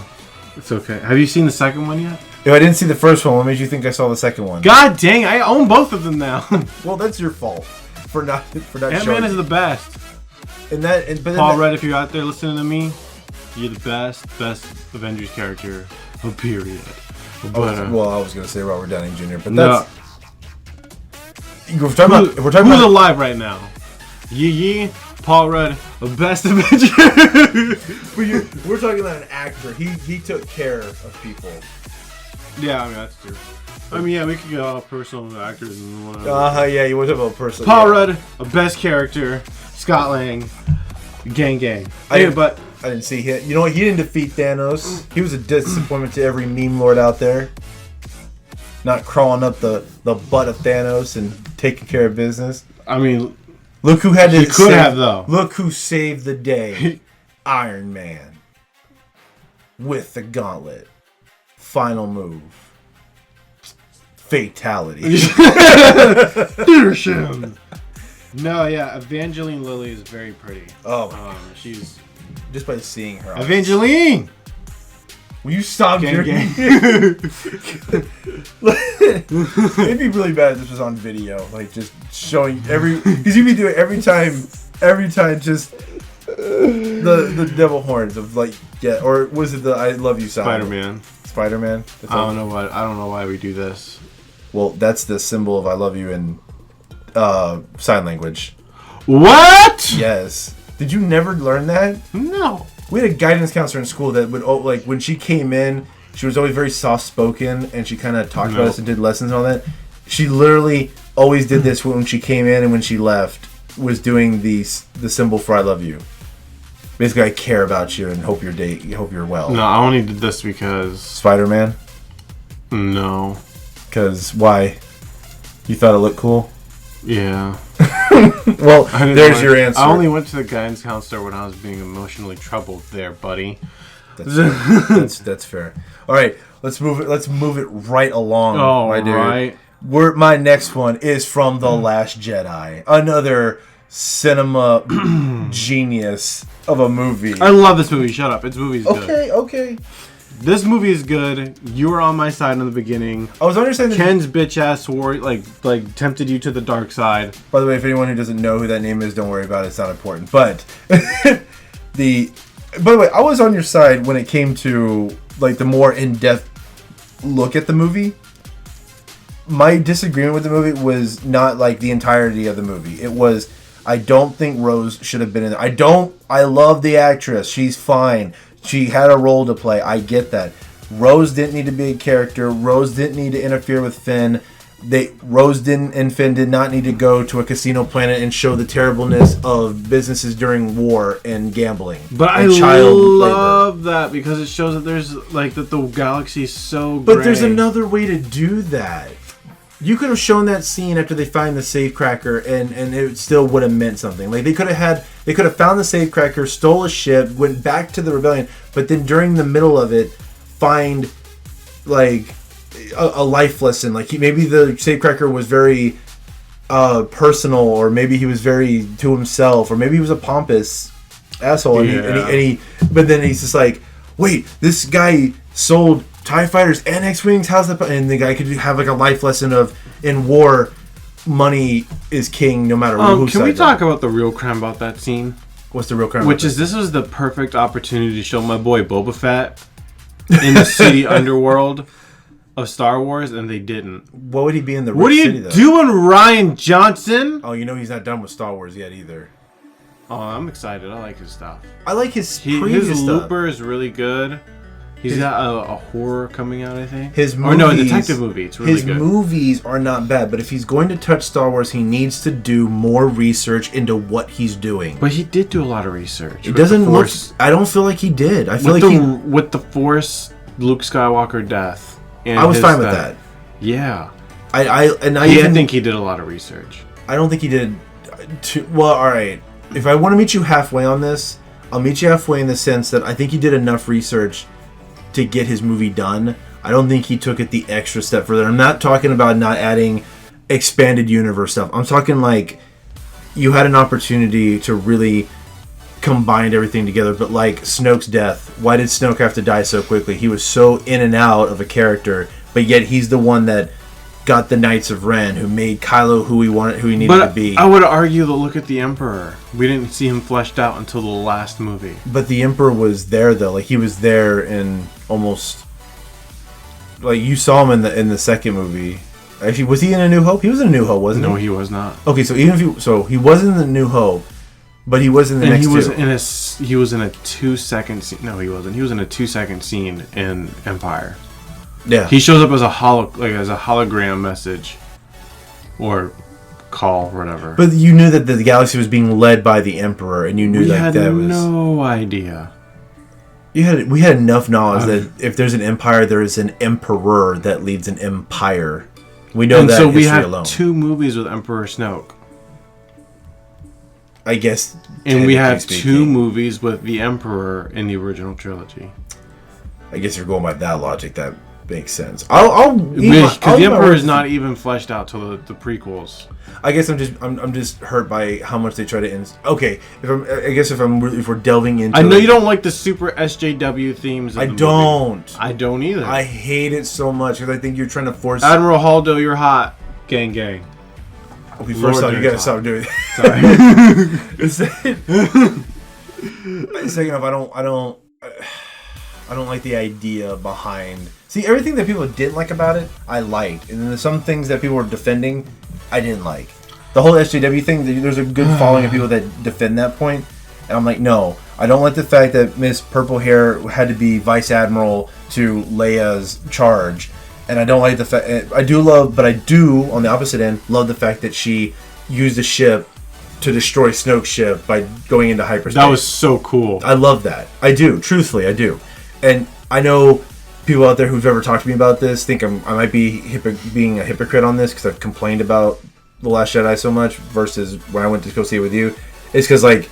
It's okay. Have you seen the second one yet? If I didn't see the first one, what made you think I saw the second one? God dang! I own both of them now. Well, that's your fault for not Ant-Man is the best. But Paul Rudd, if you're out there listening to me, you're the best Avengers character. Period. But, well, I was gonna say Robert Downey Jr., but no. If we're talking who's alive right now? Yee, Paul Rudd, the best Avenger. We're talking about an actor. He took care of people. Yeah, I mean that's true. I mean, yeah, we could get all personal actors and whatever. Yeah, you want to talk about personal. Paul Rudd, a best character. Scott Lang, gang. I didn't see him. You know what? He didn't defeat Thanos. He was a disappointment to every meme lord out there. Not crawling up the butt of Thanos and taking care of business. I mean, look who had to. He could have though. Look who saved the day. Iron Man. With the gauntlet. Final move. Fatality. No, yeah, Evangeline Lilly is very pretty. Oh, she's just by seeing her. Evangeline, will you stop? Gang. It'd be really bad if this was on video, like just showing because you'd be doing every time, just the devil horns of like or was it the I love you sign? Spider-Man. I don't know why we do this. Well, that's the symbol of I love you in sign language. What? Yes. Did you never learn that? No. We had a guidance counselor in school that would like when she came in, she was always very soft spoken and she kind of talked about us and did lessons and all that. She literally always did this when she came in and when she left was doing the symbol for I love you. Basically, I care about you and hope you're well. No, I only did this because Spider-Man. No. Because why? You thought it looked cool? Yeah. Well, there's your answer. I only went to the guidance counselor when I was being emotionally troubled there, buddy. That's fair. All right, let's move it right along. Oh, my dude. right. My next one is from The Last Jedi. Another cinema genius of a movie. I love this movie. Shut up. This movie's good. Okay. This movie is good. You were on my side in the beginning. I was understanding Ken's bitch ass swore like tempted you to the dark side. By the way, if anyone who doesn't know who that name is, don't worry about it. It's not important. But by the way, I was on your side when it came to like the more in-depth look at the movie. My disagreement with the movie was not like the entirety of the movie. It was, I don't think Rose should have been in there. I love the actress. She's fine. She had a role to play. I get that. Rose didn't need to be a character. Rose didn't need to interfere with Finn. Rose and Finn did not need to go to a casino planet and show the terribleness of businesses during war and gambling. But I love that because it shows that there's like that the galaxy is so gray. But there's another way to do that. You could have shown that scene after they find the safecracker, and it still would have meant something. Like they could have found the safecracker, stole a ship, went back to the rebellion, but then during the middle of it, find like a life lesson. Like maybe the safecracker was very personal, or maybe he was very to himself, or maybe he was a pompous asshole. But then he's just like, wait, this guy sold TIE fighters and X-Wings, how's that? And the guy could have like a life lesson of, in war, money is king no matter who's Can we talk about the real crime about that scene? What's the real crime? This was the perfect opportunity to show my boy Boba Fett in the city underworld of Star Wars, and they didn't. What would he be in the What are you doing, Rian Johnson? Oh, he's not done with Star Wars yet either. Oh, I'm excited. I like his stuff. I like his his Looper is really good. He's got a horror coming out, I think. His movies, a detective movie. It's really good. His movies are not bad, but if he's going to touch Star Wars, he needs to do more research into what he's doing. But he did do a lot of research. It doesn't look... I don't feel like he did. I feel with the Force, Luke Skywalker death. And I was fine with that. Yeah. I think he did a lot of research. I don't think he did... Well, alright. If I want to meet you halfway on this, I'll meet you halfway in the sense that I think he did enough research to get his movie done. I don't think he took it the extra step further. I'm not talking about not adding expanded universe stuff. I'm talking like you had an opportunity to really combine everything together, but like Snoke's death, why did Snoke have to die so quickly? He was so in and out of a character, but yet he's the one that got the Knights of Ren, who made Kylo who he needed to be. I would argue that look at the Emperor. We didn't see him fleshed out until the last movie. But the Emperor was there though. Like he was there in almost, like you saw him in the second movie. Actually, was he in A New Hope? He was in A New Hope, wasn't he? No, he was not. Okay, so he wasn't in The New Hope, but he was in the next two. He was in a 2-second scene. No, he wasn't. He was in a 2-second scene in Empire. Yeah, he shows up as a hologram message, or call, or whatever. But you knew that the galaxy was being led by the Emperor, and you knew that was. We had no idea. We had enough knowledge that if there's an empire, there is an emperor that leads an empire. We know that. So we have 2 movies with Emperor Snoke. I guess. And we have 2 movies with the Emperor in the original trilogy. I guess you're going by that logic. That makes sense. Because the Emperor is not even fleshed out till the prequels. I guess I'm just hurt by how much they try to. Okay, if we're delving into. I know you don't like the super SJW themes. I don't. I don't either. I hate it so much because I think you're trying to force. Admiral Haldo, you're hot. Gang, gang. Okay, first off, you gotta stop doing that. Sorry. Second off, I don't like the idea behind. See, everything that people didn't like about it, I liked, and then there's some things that people were defending, I didn't like. The whole SJW thing, there's a good following of people that defend that point, and I'm like, no, I don't like the fact that Miss Purple Hair had to be Vice Admiral to Leia's charge, and I don't like the fact. I do, on the opposite end, love the fact that she used the ship to destroy Snoke's ship by going into hyperspace. That was so cool. I love that. I do. Truthfully, I do. And I know people out there who've ever talked to me about this think I might be being a hypocrite on this because I've complained about The Last Jedi so much versus when I went to go see it with you. It's because, like,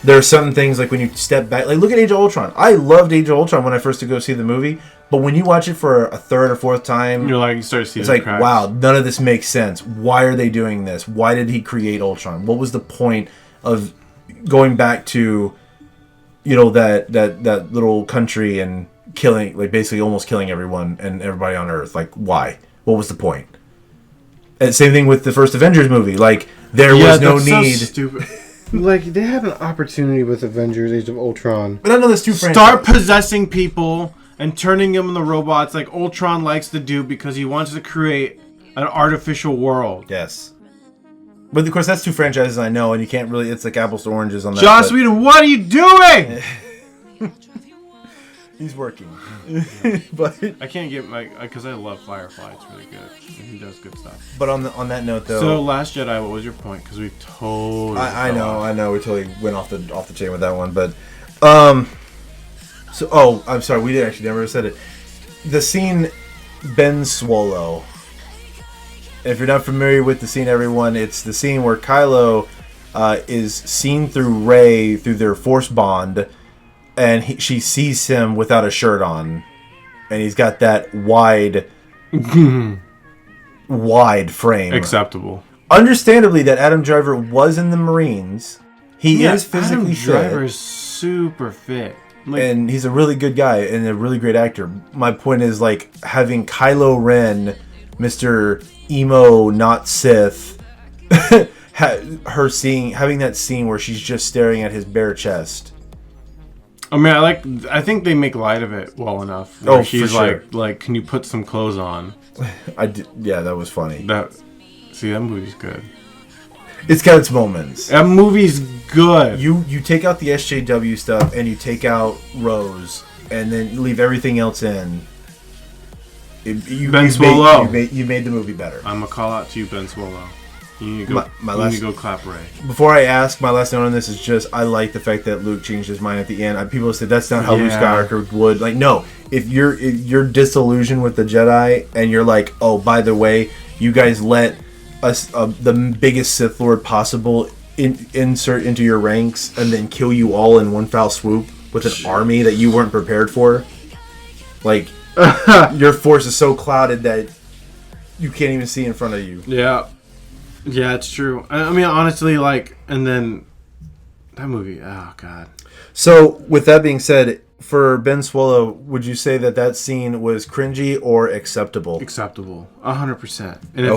there are certain things, like, when you step back. Like, look at Age of Ultron. I loved Age of Ultron when I first did go see the movie. But when you watch it for a third or fourth time, you start to see it's like, cracks. Wow, none of this makes sense. Why are they doing this? Why did he create Ultron? What was the point of going back to that little country and killing, like basically almost killing everyone and everybody on Earth. Like, why? What was the point? And same thing with the first Avengers movie. Like, there was no need. So stupid. Like, they had an opportunity with Avengers: Age of Ultron. But I know there's two franchises. Start possessing people and turning them into robots like Ultron likes to do because he wants to create an artificial world. Yes. But of course, that's two franchises I know, and you can't really. It's like apples to oranges on that. Joss Whedon, what are you doing? He's working. But I can't get because I love Firefly. It's really good. And he does good stuff. But on that note, though. So Last Jedi, what was your point? Because we totally. I know. We totally went off the chain with that one, but So I'm sorry, we never said it. The scene, Ben Swallow. If you're not familiar with the scene, everyone, it's the scene where Kylo is seen through Rey through their Force bond, and she sees him without a shirt on, and he's got that wide frame. Acceptable. Understandably, that Adam Driver was in the Marines. He is physically fit. Adam Driver is super fit. Like, and he's a really good guy and a really great actor. My point is, like, having Kylo Ren, Mr. Emo, not Sith, having that scene where she's just staring at his bare chest. I mean, I think they make light of it well enough. Oh, she's for sure. like, can you put some clothes on? Yeah, that was funny. That movie's good. It's got its moments. That movie's good. You take out the SJW stuff and you take out Rose and then leave everything else in. Ben Swallow. You made the movie better. I'm gonna call out to you, Ben Swallow. You need to go clap Ray. Before I ask, my last note on this is just I like the fact that Luke changed his mind at the end. People said that's not how Luke Skywalker would. Like, no, if you're disillusioned with the Jedi and you're like, oh, by the way, you guys let us the biggest Sith Lord possible insert into your ranks and then kill you all in one foul swoop with an army that you weren't prepared for. Like, your force is so clouded that you can't even see in front of you. Yeah, it's true. I mean, honestly, like, and then that movie, oh god. So, with that being said, for Ben Swallow, would you say that scene was cringy or acceptable? Acceptable, 100%. And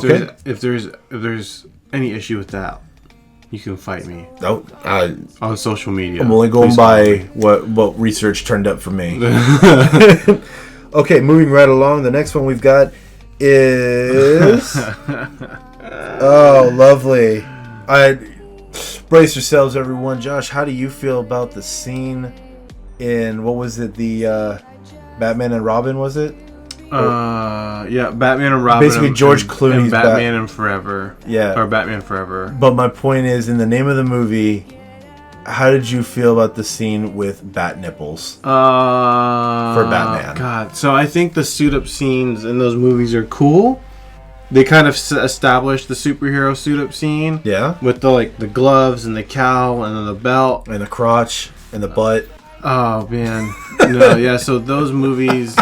if there's any issue with that, you can fight me. On social media. I'm only going by what research turned up for me. Okay, moving right along. The next one we've got is oh, lovely. Brace yourselves, everyone. Josh, how do you feel about the scene in, what was it, the Batman and Robin, was it? Yeah, Batman and Robin. Basically, George Clooney's and Batman and Forever. Yeah. Or Batman Forever. But my point is, in the name of the movie, how did you feel about the scene with bat nipples for Batman? God, so I think the suit-up scenes in those movies are cool. They kind of established the superhero suit-up scene. Yeah. With the gloves and the cowl and then the belt. And the crotch and the butt. Oh, man. No, yeah, so those movies,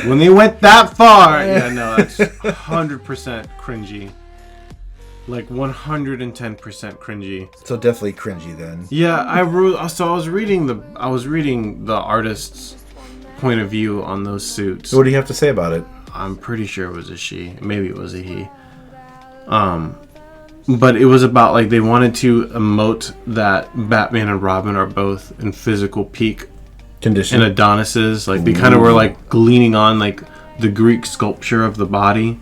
when they went that far, yeah, no, that's 100% cringy. Like 110% cringy. So definitely cringy then. Yeah, I was reading the artist's point of view on those suits. So what do you have to say about it? I'm pretty sure it was a she. Maybe it was a he. But it was about, like, they wanted to emote that Batman and Robin are both in physical peak condition and Adonises. Like, they kind of were, like, leaning on, like, the Greek sculpture of the body.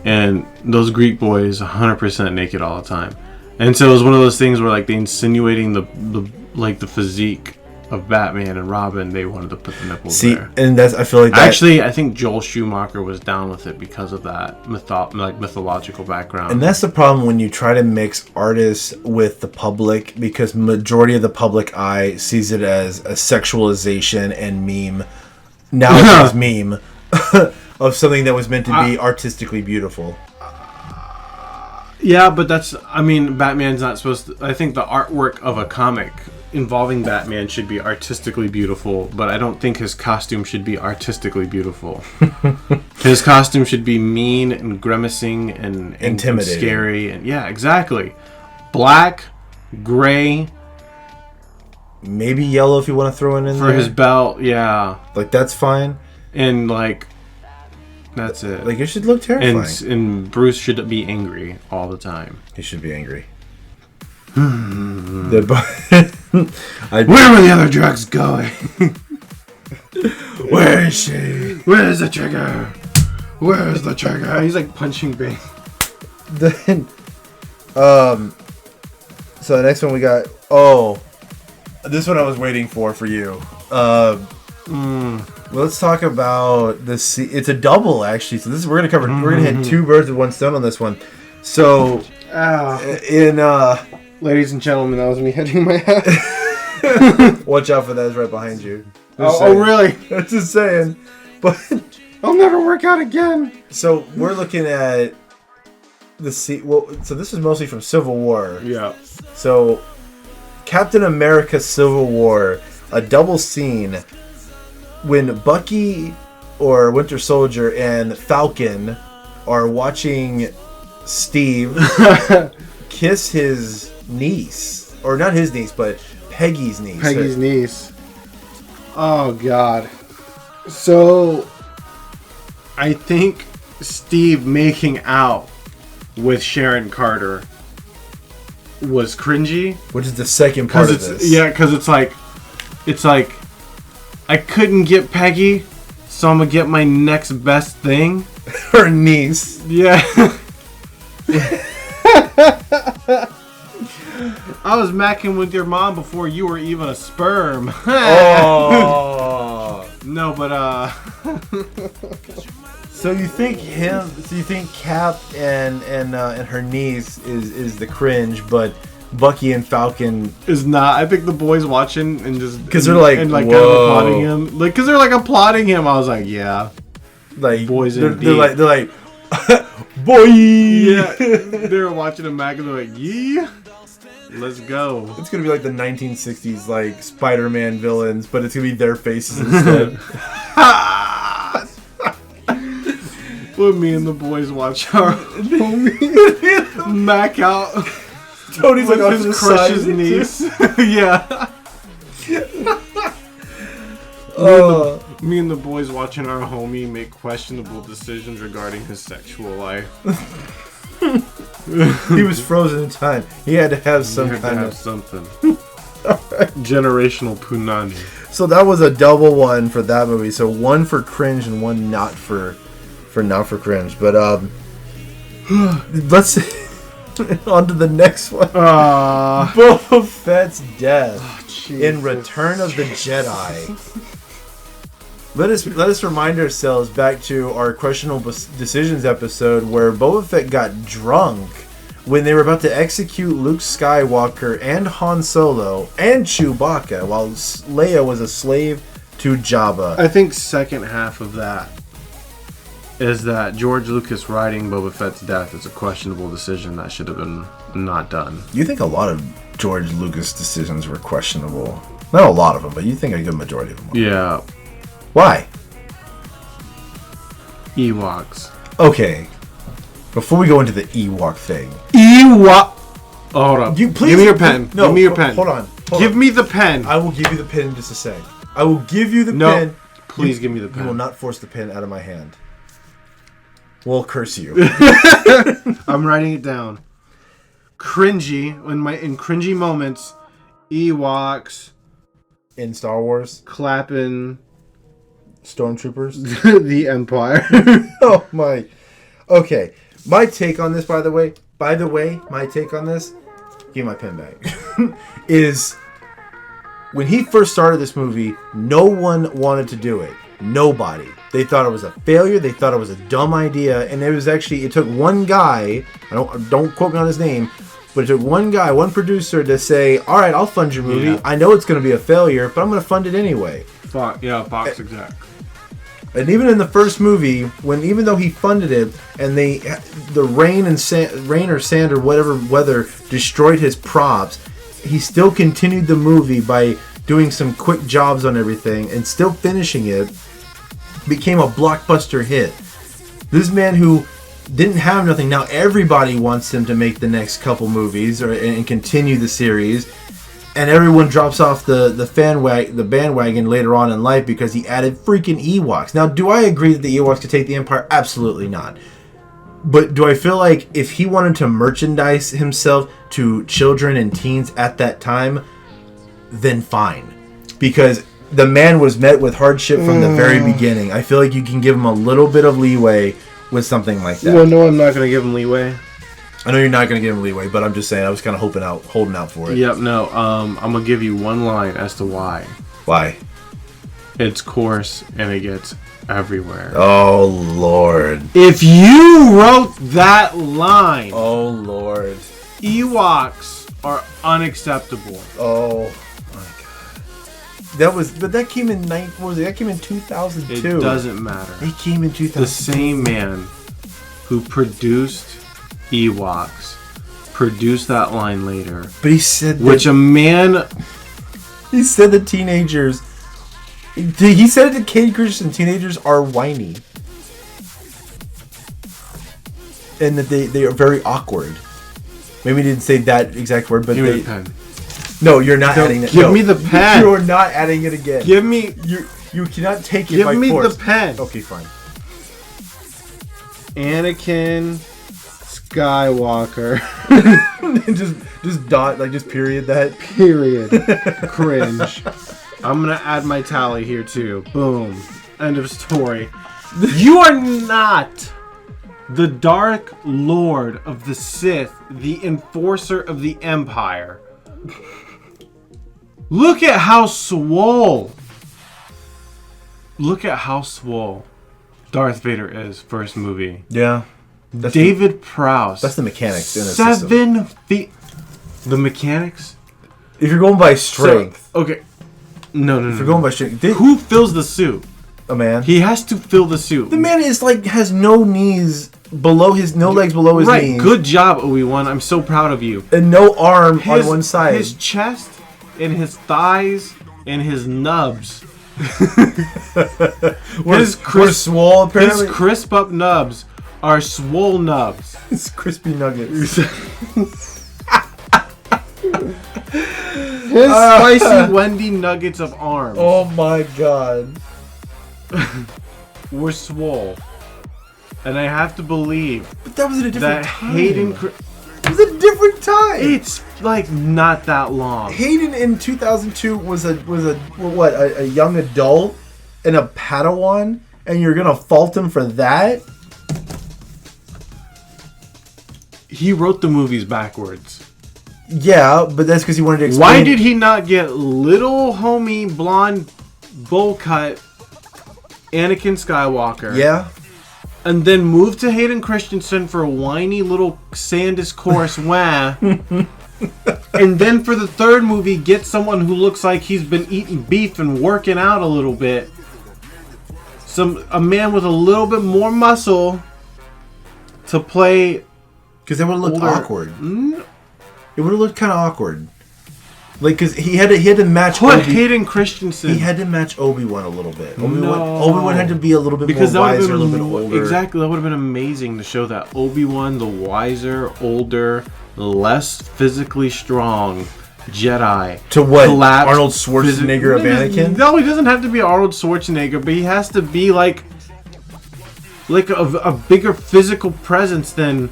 And those Greek boys 100% naked all the time. And so it was one of those things where, like, they insinuating the physique of Batman and Robin, they wanted to put the nipples there. And I feel like that... Actually, I think Joel Schumacher was down with it because of that mythological background. And that's the problem when you try to mix artists with the public, because majority of the public eye sees it as a sexualization and meme. Now it's meme of something that was meant to be artistically beautiful. Yeah, but Batman's not supposed to... I think the artwork of a comic involving Batman should be artistically beautiful, but I don't think his costume should be artistically beautiful. His costume should be mean and grimacing and intimidating, and scary, and yeah, exactly. Black, gray, maybe yellow if you want to throw it in for there. his belt. Yeah, Like, that's fine. and like that's it. Like, it should look terrifying. And Bruce should be angry all the time. He should be angry. Where Where were the other drugs going? Where is she? Where's the trigger? Where's the trigger? He's like punching Bane. Then, so the next one we got. Oh, this one I was waiting for you. Let's talk about this. It's a double actually. So this is we're gonna cover. We're gonna hit 2 birds with 1 stone on this one. So in Ladies and gentlemen, that was me hitting my head. watch out for that. It's right behind you. Oh, really? I'm just saying. But I'll never work out again. so we're looking at the Well, so this is mostly from Civil War. Yeah. So, Captain America Civil War, a double scene when Bucky or Winter Soldier and Falcon are watching Steve kiss his niece. Or not his niece, but Peggy's niece. Peggy's niece. Oh, God. So, I think Steve making out with Sharon Carter was cringy. Which is the second part of this. Yeah, because it's like I couldn't get Peggy, so I'm gonna get my next best thing. Her niece. Yeah. I was macking with your mom before you were even a sperm. Oh. No, but So you think Cap and her niece is the cringe, but Bucky and Falcon is not. I think the boys watching and just because they're like, and like whoa. kind of applauding him, like because they're like applauding him. I was like, yeah, like boys they're indeed. they're like boy. Yeah, they were watching him back and they're like, yeah, let's go. It's gonna be like the 1960s like Spider-Man villains, but it's gonna be their faces instead. When me and the boys watch our Mac out. Tony's like on his the crush's side. niece. Yeah. Me and the boys watching our homie make questionable decisions regarding his sexual life. He was frozen in time. He had to have some kind of something. Generational punani. So that was a double one for that movie. So 1 for cringe and 1 not for cringe. But let's on to the next one. Boba Fett's death in Return of the Jedi. Let us remind ourselves back to our questionable decisions episode where Boba Fett got drunk when they were about to execute Luke Skywalker and Han Solo and Chewbacca while Leia was a slave to Jabba. I think second half of that is that George Lucas writing Boba Fett's death is a questionable decision that should have been not done. You think a lot of George Lucas decisions were questionable? Not a lot of them, but you think a good majority of them were. Yeah. Why? Ewoks. Okay. Before we go into the Ewok thing. Ewok. Oh, hold up. Please give me your pen. No, give me your pen. Hold on. Give me the pen. I will give you the pen in just a sec. I will give you the No. pen. Please give me the pen. You will not force the pen out of my hand. We'll curse you. I'm writing it down. Cringy in cringy moments, Ewoks In Star Wars, clapping Stormtroopers, the Empire. Oh my. Okay. My take on this, by the way, my take on this, give my pen back, is when he first started this movie, no one wanted to do it. Nobody. They thought it was a failure. They thought it was a dumb idea. And it took one guy, don't quote me on his name, but it took one guy, one producer to say, all right, I'll fund your movie. Yeah. I know it's going to be a failure, but I'm going to fund it anyway. Fox exec. And even in the first movie, even though he funded it, and the rain or sand or whatever weather destroyed his props, he still continued the movie by doing some quick jobs on everything and still finishing it. Became a blockbuster hit. This man who didn't have nothing, now everybody wants him to make the next couple movies and continue the series. and everyone drops off the bandwagon later on in life because he added freaking Ewoks. Now, do I agree that the Ewoks could take the Empire? Absolutely not. But do I feel like if he wanted to merchandise himself to children and teens at that time, then fine. Because the man was met with hardship from the very beginning. I feel like you can give him a little bit of leeway with something like that. Well, no, I'm not going to give him leeway. I know you're not going to give him leeway, but I'm just saying I was kind of holding out for it. Yep, no. I'm going to give you one line as to why. Why? It's coarse and it gets everywhere. Oh, Lord. If you wrote that line... Oh, Lord. Ewoks are unacceptable. Oh, my God. That came in That came in 2002. It doesn't matter. It came in 2002. The same man who produced Ewoks produced that line later. But he said that... Which a man... He said the teenagers... He said it to Kid Christian. Teenagers are whiny. And that they are very awkward. Maybe he didn't say that exact word, but Give me the pen. No, you're not adding it. Give me the pen. You're not adding it again. Give me... You cannot take it Give by me force. the pen. Okay, fine. Anakin Skywalker. just dot, like just period that. Period. Cringe. I'm going to add my tally here too. Boom. End of story. You are not the Dark Lord of the Sith, the enforcer of the Empire. Look at how swole. Look at how swole Darth Vader is first movie. Yeah. David Prowse. That's the mechanics in the 7 system. feet. The mechanics? If you're going by strength. So, okay. No. If you're going by strength. Who fills the suit? A man. He has to fill the suit. The man is like, has no knees below his, no legs below his knees. Right, good job, Obi-Wan. I'm so proud of you. And no arm on one side. His chest and his thighs and his nubs. We're swole, apparently. His crisp up nubs are swole nubs. It's crispy nuggets. His spicy Wendy nuggets of arms Oh my god. were swole. And I have to believe But that was at a different that time. Hayden... It was at a different time. It's like not that long. Hayden in 2002 was a young adult and a Padawan, and you're gonna fault him for that? He wrote the movies backwards. Yeah, but that's because he wanted to explain. Why did he not get little homie blonde bowl cut Anakin Skywalker? Yeah. And then move to Hayden Christensen for a whiny little Sandus course wah. And then for the third movie, get someone who looks like he's been eating beef and working out a little bit. A man with a little bit more muscle to play. Because that would have looked older. awkward. It would have looked kind of awkward. Like, because he had to match. Hayden Christensen. He had to match Obi-Wan a little bit. No. Obi-Wan had to be a little bit because more that wiser, a been little bit older. Exactly, that would have been amazing to show that Obi-Wan, the wiser, older, less physically strong Jedi. To what? collapsed Arnold Schwarzenegger of Anakin? No, he doesn't have to be Arnold Schwarzenegger, but he has to be like a bigger physical presence than.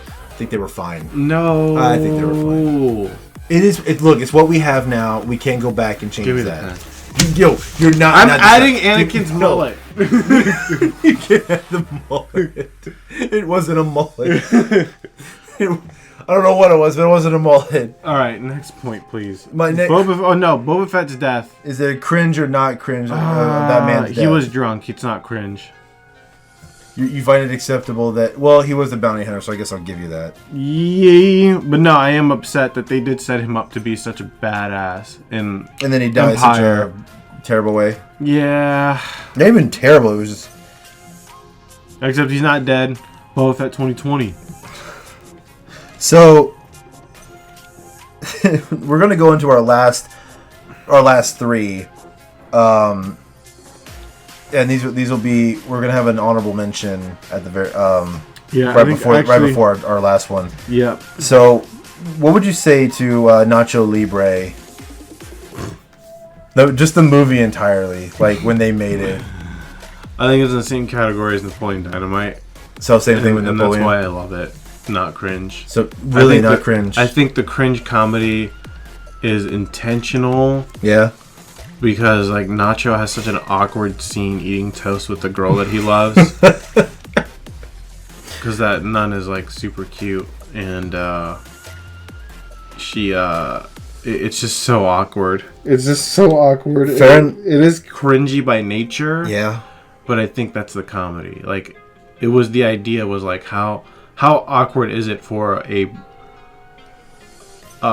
I think they were fine. No, I think they were fine. Look, it's what we have now. We can't go back and change Give me that. pen. Yo, you're not. I'm not adding Anakin's mullet. You can't have the mullet. It wasn't a mullet. I don't know what it was, but it wasn't a mullet. All right, next point, please. Boba Fett's death. Is it cringe or not cringe? That man's death. He was drunk. It's not cringe. You find it acceptable that... Well, he was the bounty hunter, so I guess I'll give you that. Yeah, but no, I am upset that they did set him up to be such a badass in And then he died such a terrible way. Yeah. Not even terrible, it was just... Except he's not dead. Boba Fett 2020. So... we're going to go into our last three. And these will be, we're gonna have an honorable mention at the very right before our last one. Yep. So what would you say to Nacho Libre? No, just the movie entirely, like when they made it. I think it's in the same category as Napoleon Dynamite. So same thing with Napoleon. And that's why I love it. Not cringe. So really not cringe. I think the cringe comedy is intentional. Yeah. Because like Nacho has such an awkward scene eating toast with the girl that he loves. Because that nun is like super cute and she it's just so awkward. It's just so awkward. It is cringy by nature. Yeah. But I think that's the comedy. Like the idea was like how awkward is it for a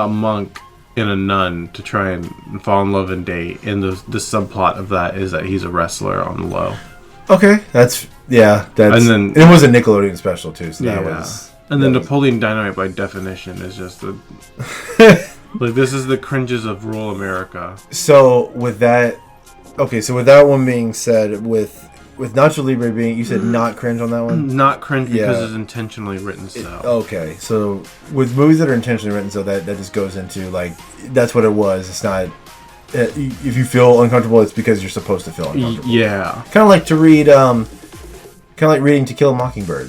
monk and a nun to try and fall in love and date, and the subplot of that is that he's a wrestler on the low. Okay, that's and then it was a Nickelodeon special too, so that was. And then Napoleon Dynamite by definition is just like this is the cringes of rural America. So with that one being said, with Nacho Libre being, you said not cringe on that one? Not cringe because it's intentionally written so. Okay, so with movies that are intentionally written so, that just goes into, like, that's what it was. It's not, if you feel uncomfortable, it's because you're supposed to feel uncomfortable. Yeah. Kind of like to read, kind of like reading To Kill a Mockingbird.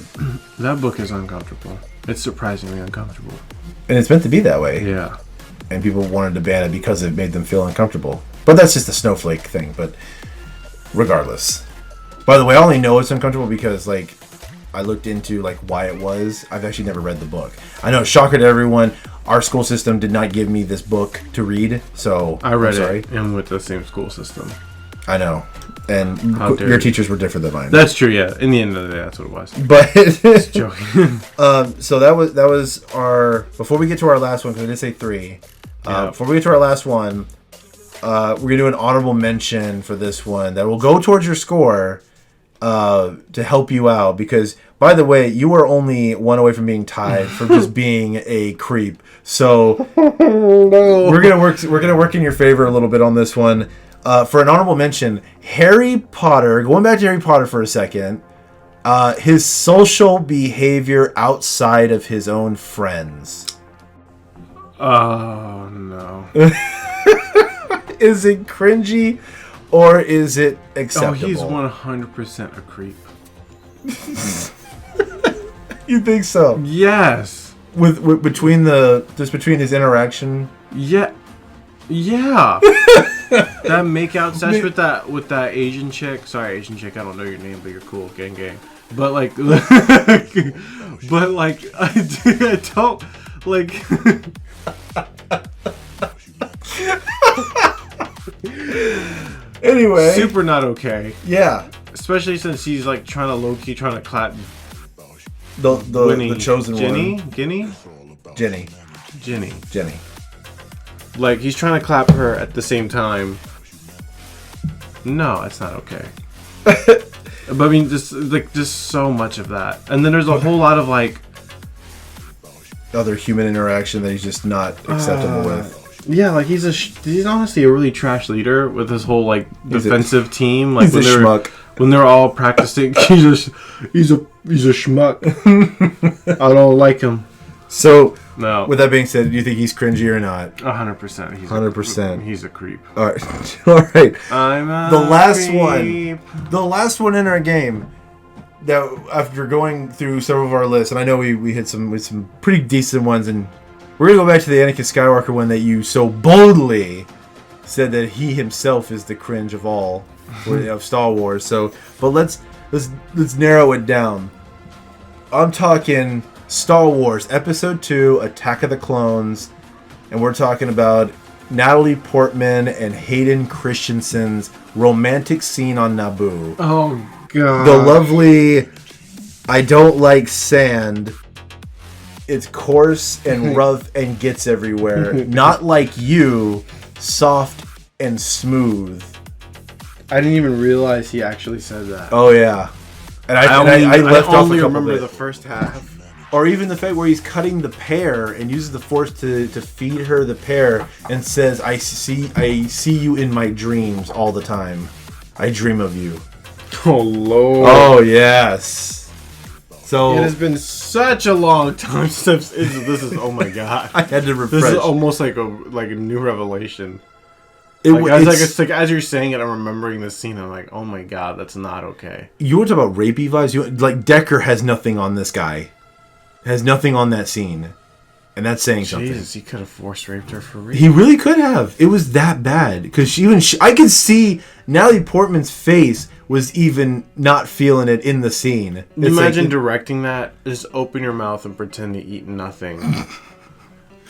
That book is uncomfortable. It's surprisingly uncomfortable. And it's meant to be that way. Yeah. And people wanted to ban it because it made them feel uncomfortable. But that's just a snowflake thing, but regardless. By the way, I only know it's uncomfortable because, like, I looked into, like, why it was. I've actually never read the book. I know, shocker to everyone, our school system did not give me this book to read, so I read it and with the same school system. I know. And your teachers were different than mine. That's true, yeah. In the end of the day, that's what it was. But just joking. So that was our, before we get to our last one, because I did say 3. Before we get to our last one, we're going to do an honorable mention for this one that will go towards your score. To help you out, because by the way, you are only one away from being tied for just being a creep. So we're gonna work in your favor a little bit on this one. For an honorable mention, Harry Potter. Going back to Harry Potter for a second, his social behavior outside of his own friends. Oh no! Is it cringy? Or is it acceptable? Oh, he's 100% a creep. You think so? Yes. With between his interaction. Yeah. That makeout sesh with that Asian chick. Sorry, Asian chick. I don't know your name, but you're cool. Gang. But like, I don't like. Anyway, super not okay. Yeah, especially since he's like trying to low-key trying to clap the chosen one. Jenny. Like he's trying to clap her at the same time. No, it's not okay. But I mean, just so much of that, and then there's a whole lot of like other human interaction that he's just not acceptable with. Yeah, like he's honestly a really trash leader with his whole like defensive team. Like when they're all practicing, he's a schmuck. I don't like him. So no. With that being said, do you think he's cringy or not? 100%. 100%. He's a creep. All right. All right. I'm a the last creep. The last one in our game. That after going through several of our lists, and I know we hit some pretty decent ones, and we're gonna go back to the Anakin Skywalker one that you so boldly said that he himself is the cringe of all of Star Wars. So, but let's narrow it down. I'm talking Star Wars Episode 2, Attack of the Clones, and we're talking about Natalie Portman and Hayden Christensen's romantic scene on Naboo. Oh God! The lovely, I don't like sand. It's coarse and rough and gets everywhere. Not like you, soft and smooth. I didn't even realize he actually said that. Oh yeah, and I left off a couple remember bit. The first half. Or even the fact where he's cutting the pear and uses the Force to feed her the pear and says, I see you in my dreams all the time. I dream of you. Oh Lord. Oh yes. So it has been such a long time since this is. Oh my god! I had to refresh. This is almost like a new revelation. It's like as you're saying it, I'm remembering this scene. I'm like, oh my god, that's not okay. You want to talk about rapey vibes? Like Decker has nothing on this guy, has nothing on that scene, and that's saying something. Jesus, he could have force raped her for real. He really could have. It was that bad because I could see Natalie Portman's face was even not feeling it in the scene. Imagine directing that. Just open your mouth and pretend to eat nothing.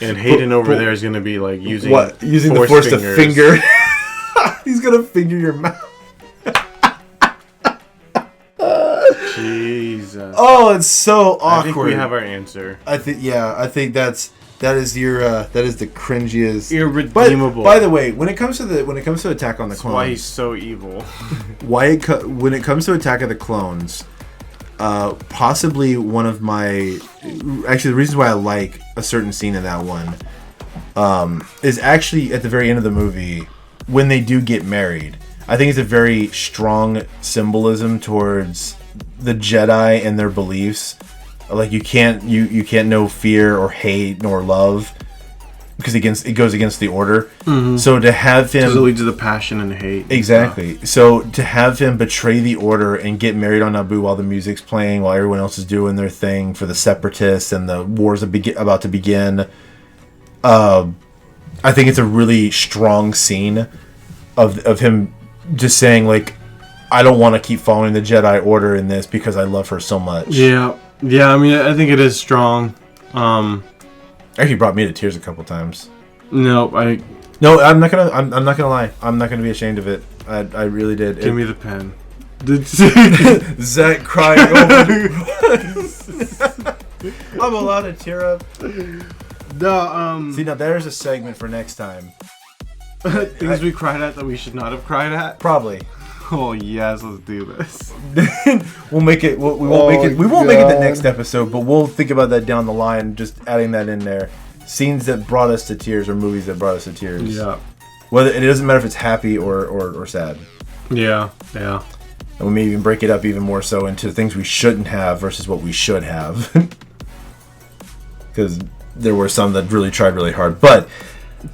And Hayden over there is going to be like using the force to finger. He's going to finger your mouth. Jesus. Oh, it's so awkward. I think we have our answer. I think that is the cringiest, irredeemable. By the way, when it comes to Attack on the Clones, that's why he's so evil. When it comes to Attack of the Clones, possibly one of my the reasons why I like a certain scene in that one is actually at the very end of the movie when they do get married. I think it's a very strong symbolism towards the Jedi and their beliefs. Like you can't know fear or hate nor love because it goes against the order. Mm-hmm. So to have him, because it leads to the passion and hate. Exactly. So to have him betray the order and get married on Naboo while the music's playing, while everyone else is doing their thing for the Separatists and the war's about to begin, I think it's a really strong scene of him just saying like, I don't want to keep following the Jedi Order in this because I love her so much. Yeah. I mean, I think it is strong. Actually, brought me to tears a couple times. No, I'm not gonna lie. I'm not gonna be ashamed of it. I really did. Give me the pen. Zach crying over. I'm allowed to tear up. No. See, now there's a segment for next time. Things we cried at that we should not have cried at. Probably. Oh yes, let's do this. We'll make it. We won't make it. We won't make it the next episode, but we'll think about that down the line. Just adding that in there. Scenes that brought us to tears or movies that brought us to tears. Yeah. Whether it doesn't matter if it's happy or sad. Yeah. And we may even break it up even more so into things we shouldn't have versus what we should have. Because there were some that really tried really hard, but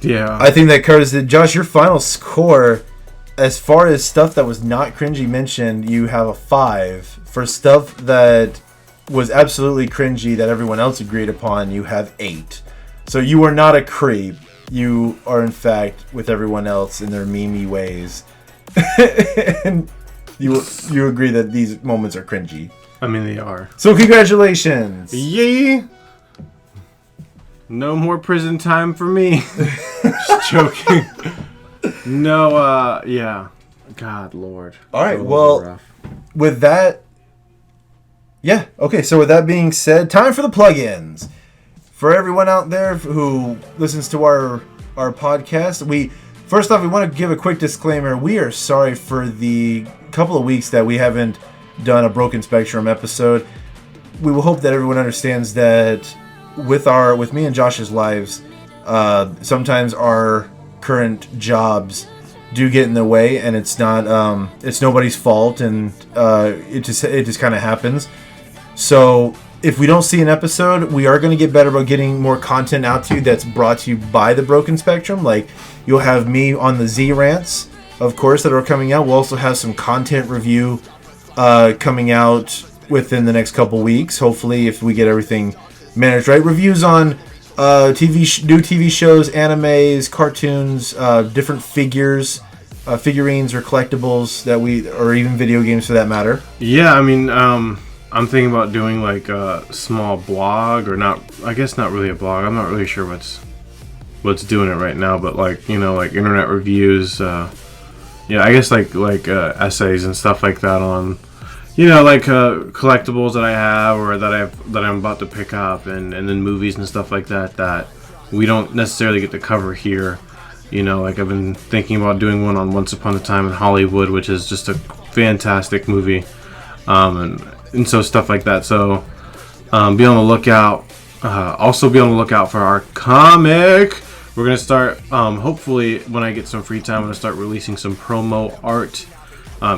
yeah, I think that covers it. Josh, your final score. As far as stuff that was not cringy mentioned, you have a 5. For stuff that was absolutely cringy that everyone else agreed upon, you have 8. So you are not a creep. You are, in fact, with everyone else in their meme-y ways. And you agree that these moments are cringy. I mean, they are. So congratulations! Yay! No more prison time for me. Just joking. No, yeah. God, Lord. All right, well, with that... Yeah, okay, so with that being said, time for the plugins. For everyone out there who listens to our podcast, first off, we want to give a quick disclaimer. We are sorry for the couple of weeks that we haven't done a Broken Spectrum episode. We will hope that everyone understands that with me and Josh's lives, sometimes our current jobs do get in the way, and it's nobody's fault, and it just kind of happens. So if we don't see an episode, we are going to get better about getting more content out to you that's brought to you by the Broken Spectrum. Like, you'll have me on the Z rants, of course, that are coming out. We'll also have some content review coming out within the next couple weeks, hopefully, if we get everything managed right. Reviews on new TV shows, animes, cartoons, different figures, figurines or collectibles or even video games for that matter. Yeah, I mean, I'm thinking about doing like a small blog, or not. I guess not really a blog. I'm not really sure what's doing it right now, but like internet reviews. I guess like essays and stuff like that on. Collectibles that I have or that I'm about to pick up, and then movies and stuff like that we don't necessarily get to cover here. Like I've been thinking about doing one on Once Upon a Time in Hollywood, which is just a fantastic movie, and so stuff like that. So be on the lookout. Also be on the lookout for our comic. We're gonna start. Hopefully, when I get some free time, I'm gonna start releasing some promo art.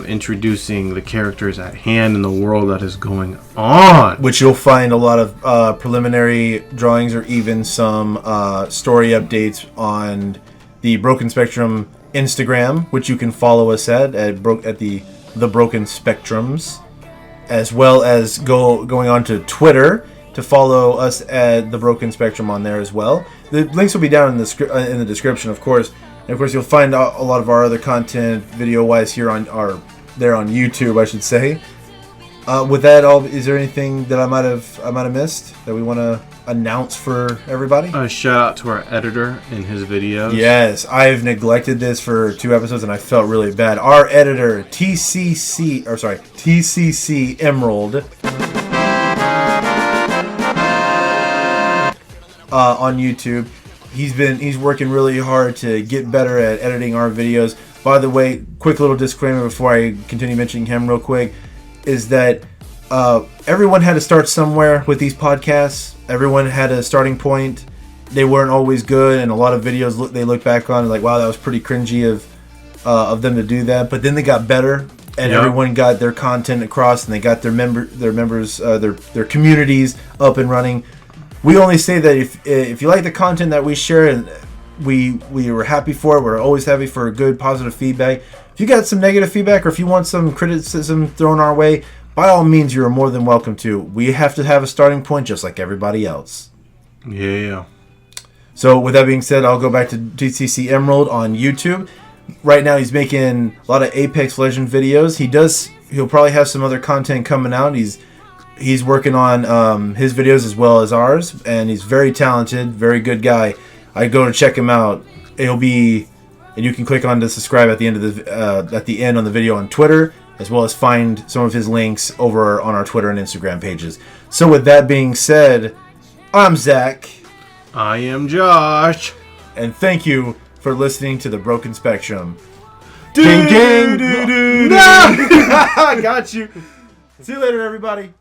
introducing the characters at hand and the world that is going on. Which you'll find a lot of preliminary drawings or even some story updates on the Broken Spectrum Instagram, which you can follow us at the Broken Spectrums, as well as going on to Twitter to follow us at the Broken Spectrum on there as well. The links will be down in the description, of course. And of course, you'll find a lot of our other content, video-wise, there on YouTube, I should say. With that, is there anything that I might have missed that we want to announce for everybody? A shout out to our editor in his videos. Yes, I've neglected this for 2 episodes, and I felt really bad. Our editor, TCC Emerald, on YouTube. He's working really hard to get better at editing our videos. By the way, quick little disclaimer before I continue mentioning him real quick, is that everyone had to start somewhere with these podcasts. Everyone had a starting point. They weren't always good, and a lot of videos they look back on and like, wow, that was pretty cringy of them to do that. But then they got better, and everyone got their content across, and they got their members, their communities up and running. We only say that if you like the content that we share, and we were happy for it, we're always happy for good, positive feedback. If you got some negative feedback, or if you want some criticism thrown our way, by all means, you are more than welcome to. We have to have a starting point just like everybody else. Yeah. So with that being said, I'll go back to TCC Emerald on YouTube. Right now, he's making a lot of Apex Legend videos. He'll probably have some other content coming out. He's working on his videos as well as ours, and he's very talented, very good guy. I go to check him out. And you can click on to subscribe at the end on the video on Twitter, as well as find some of his links over on our Twitter and Instagram pages. So with that being said, I'm Zach. I am Josh. And thank you for listening to the Broken Spectrum. Gang, gang. No! I got you. See you later, everybody.